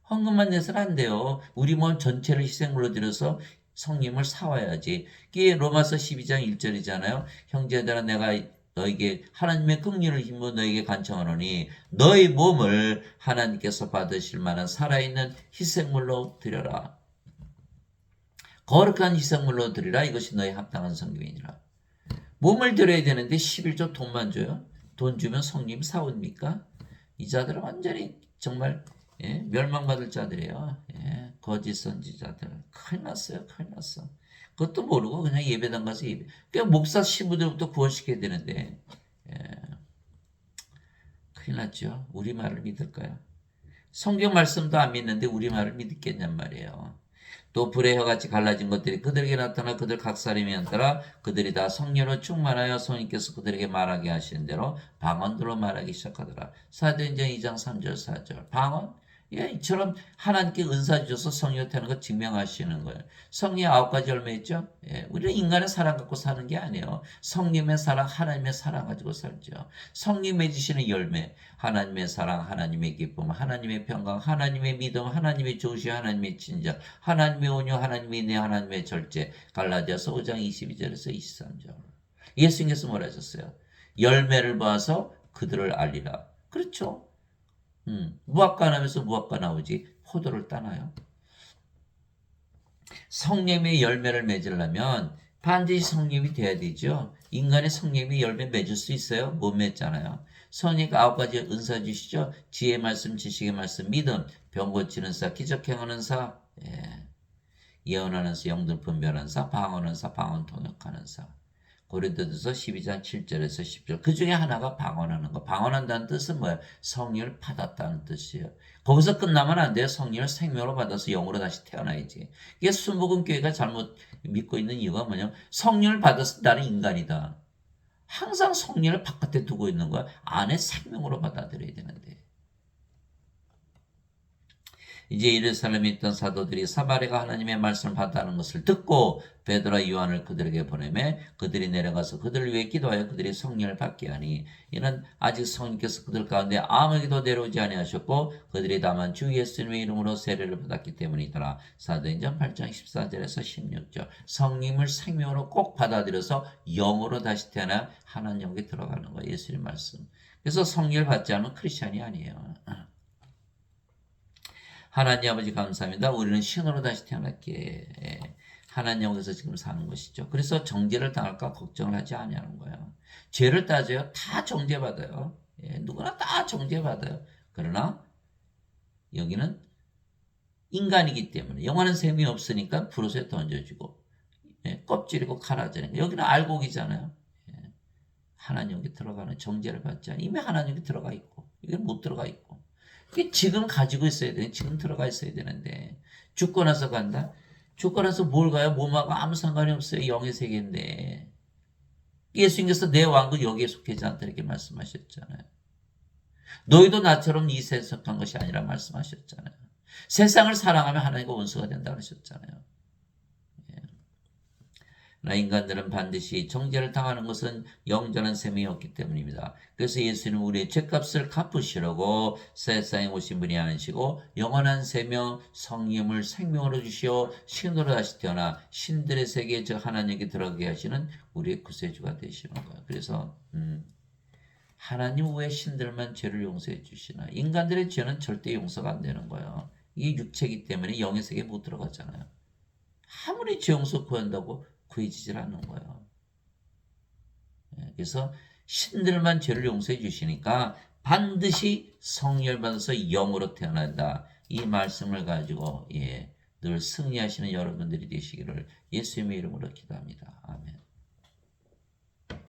헌금만 내서는 안 돼요. 우리 몸 전체를 희생물로 들여서 성님을 사와야지. 이게 로마서 12장 1절이잖아요. 형제들아 내가 너에게 하나님의 긍휼을 힘으로 너에게 간청하노니 너의 몸을 하나님께서 받으실 만한 살아있는 희생물로 드려라. 거룩한 희생물로 드리라. 이것이 너의 합당한 성경이니라. 몸을 드려야 되는데 11조 돈만 줘요? 돈 주면 성님 사옵니까? 이 자들은 완전히 정말 예, 멸망받을 자들이에요. 예, 거짓 선지자들. 큰일 났어요. 큰일 났어. 그것도 모르고 그냥 예배당 가서 예배. 그냥 목사 신부들부터 구원시켜야 되는데 예, 큰일 났죠. 우리 말을 믿을까요? 성경 말씀도 안 믿는데 우리 말을 믿겠냔 말이에요. 또 불의 혀같이 갈라진 것들이 그들에게 나타나 그들 각사림이 따라 그들이 다 성령으로 충만하여 성령께서 그들에게 말하게 하시는 대로 방언들로 말하기 시작하더라. 사도행전 2장 3절 4절 방언? 예, 이처럼 하나님께 은사 주셔서 성령이 되는 것 증명하시는 거예요. 성령의 9가지 열매 있죠? 예, 우리는 인간의 사랑 갖고 사는 게 아니에요. 성령의 사랑, 하나님의 사랑 가지고 살죠. 성령 맺으시는 열매, 하나님의 사랑, 하나님의 기쁨, 하나님의 평강, 하나님의 믿음, 하나님의 조시, 하나님의 친절, 하나님의 온유, 하나님의 인내, 하나님의 절제. 갈라디아서 5장 22절에서 23절. 예수님께서 뭐라 하셨어요? 열매를 봐서 그들을 알리라. 그렇죠. 무화과 나면서 무화과 나오지 포도를 따나요? 성령의 열매를 맺으려면 반드시 성령이 돼야 되죠. 인간의 성령이 열매 맺을 수 있어요? 못 맺잖아요. 성령이 9가지 은사 주시죠. 지혜 말씀, 지식의 말씀, 믿음, 병 고치는 사, 기적 행하는 사, 예. 예언하는 사, 영들 분별하는 사, 방언하는 사, 방언 통역하는 사. 고린도전서 12장 7절에서 10절. 그 중에 하나가 방언하는 거. 방언한다는 뜻은 뭐예요? 성령을 받았다는 뜻이에요. 거기서 끝나면 안 돼요. 성령을 생명으로 받아서 영으로 다시 태어나야지. 이게 순복음 교회가 잘못 믿고 있는 이유가 뭐냐면 성령을 받아서 나는 인간이다. 항상 성령을 바깥에 두고 있는 거야. 안에 생명으로 받아들여야 되는데. 이제 예루살렘에 있던 사도들이 사마리아가 하나님의 말씀을 받다는 것을 듣고 베드로와 요한을 그들에게 보내매 그들이 내려가서 그들을 위해 기도하여 그들이 성령을 받게 하니 이는 아직 성령께서 그들 가운데 아무에게도 내려오지 아니하셨고 그들이 다만 주 예수님의 이름으로 세례를 받았기 때문이더라. 사도행전 8장 14절에서 16절. 성령을 생명으로 꼭 받아들여서 영으로 다시 태어나 하나님 영에 들어가는 거예요. 예수님 말씀. 그래서 성령을 받지 않으면 크리스찬이 아니에요. 하나님 아버지 감사합니다. 우리는 신으로 다시 태어났기에 하나님 영에서 지금 사는 것이죠. 그래서 정죄를 당할까 걱정을 하지 아니하는 거예요. 죄를 따져요. 다 정죄받아요. 예, 누구나 다 정죄받아요. 그러나 여기는 인간이기 때문에 영원한 셈이 없으니까 불옷에 던져지고 예, 껍질이고 칼아지는 여기는 알곡이잖아요. 예, 하나님 여기 들어가는 정죄를 받지 않아. 이미 하나님 여기 들어가 있고 이건 못 들어가 있고 지금 가지고 있어야 돼. 지금 들어가 있어야 되는데. 죽고 나서 간다? 죽고 나서 뭘 가요? 몸하고 아무 상관이 없어요. 영의 세계인데. 예수님께서 내 왕국 여기에 속하지 않다 이렇게 말씀하셨잖아요. 너희도 나처럼 이 세상에 속한 것이 아니라 말씀하셨잖아요. 세상을 사랑하면 하나님과 원수가 된다 그러셨잖아요. 나 인간들은 반드시 정죄를 당하는 것은 영전한 셈이 없기 때문입니다. 그래서 예수는 우리의 죄값을 갚으시려고 세상에 오신 분이 아니시고 영원한 생명 성령을 생명으로 주시어 신으로 다시 태어나 신들의 세계 즉 하나님께 들어가게 하시는 우리의 구세주가 되시는 거예요. 그래서 하나님 왜 신들만 죄를 용서해 주시나? 인간들의 죄는 절대 용서가 안 되는 거예요. 이게 육체이기 때문에 영의 세계에 못 들어가잖아요. 아무리 죄 용서 구한다고 구해지질 않는 거예요. 그래서 신들만 죄를 용서해 주시니까 반드시 성령을 받아서 영으로 태어난다. 이 말씀을 가지고 늘 승리하시는 여러분들이 되시기를 예수님의 이름으로 기도합니다.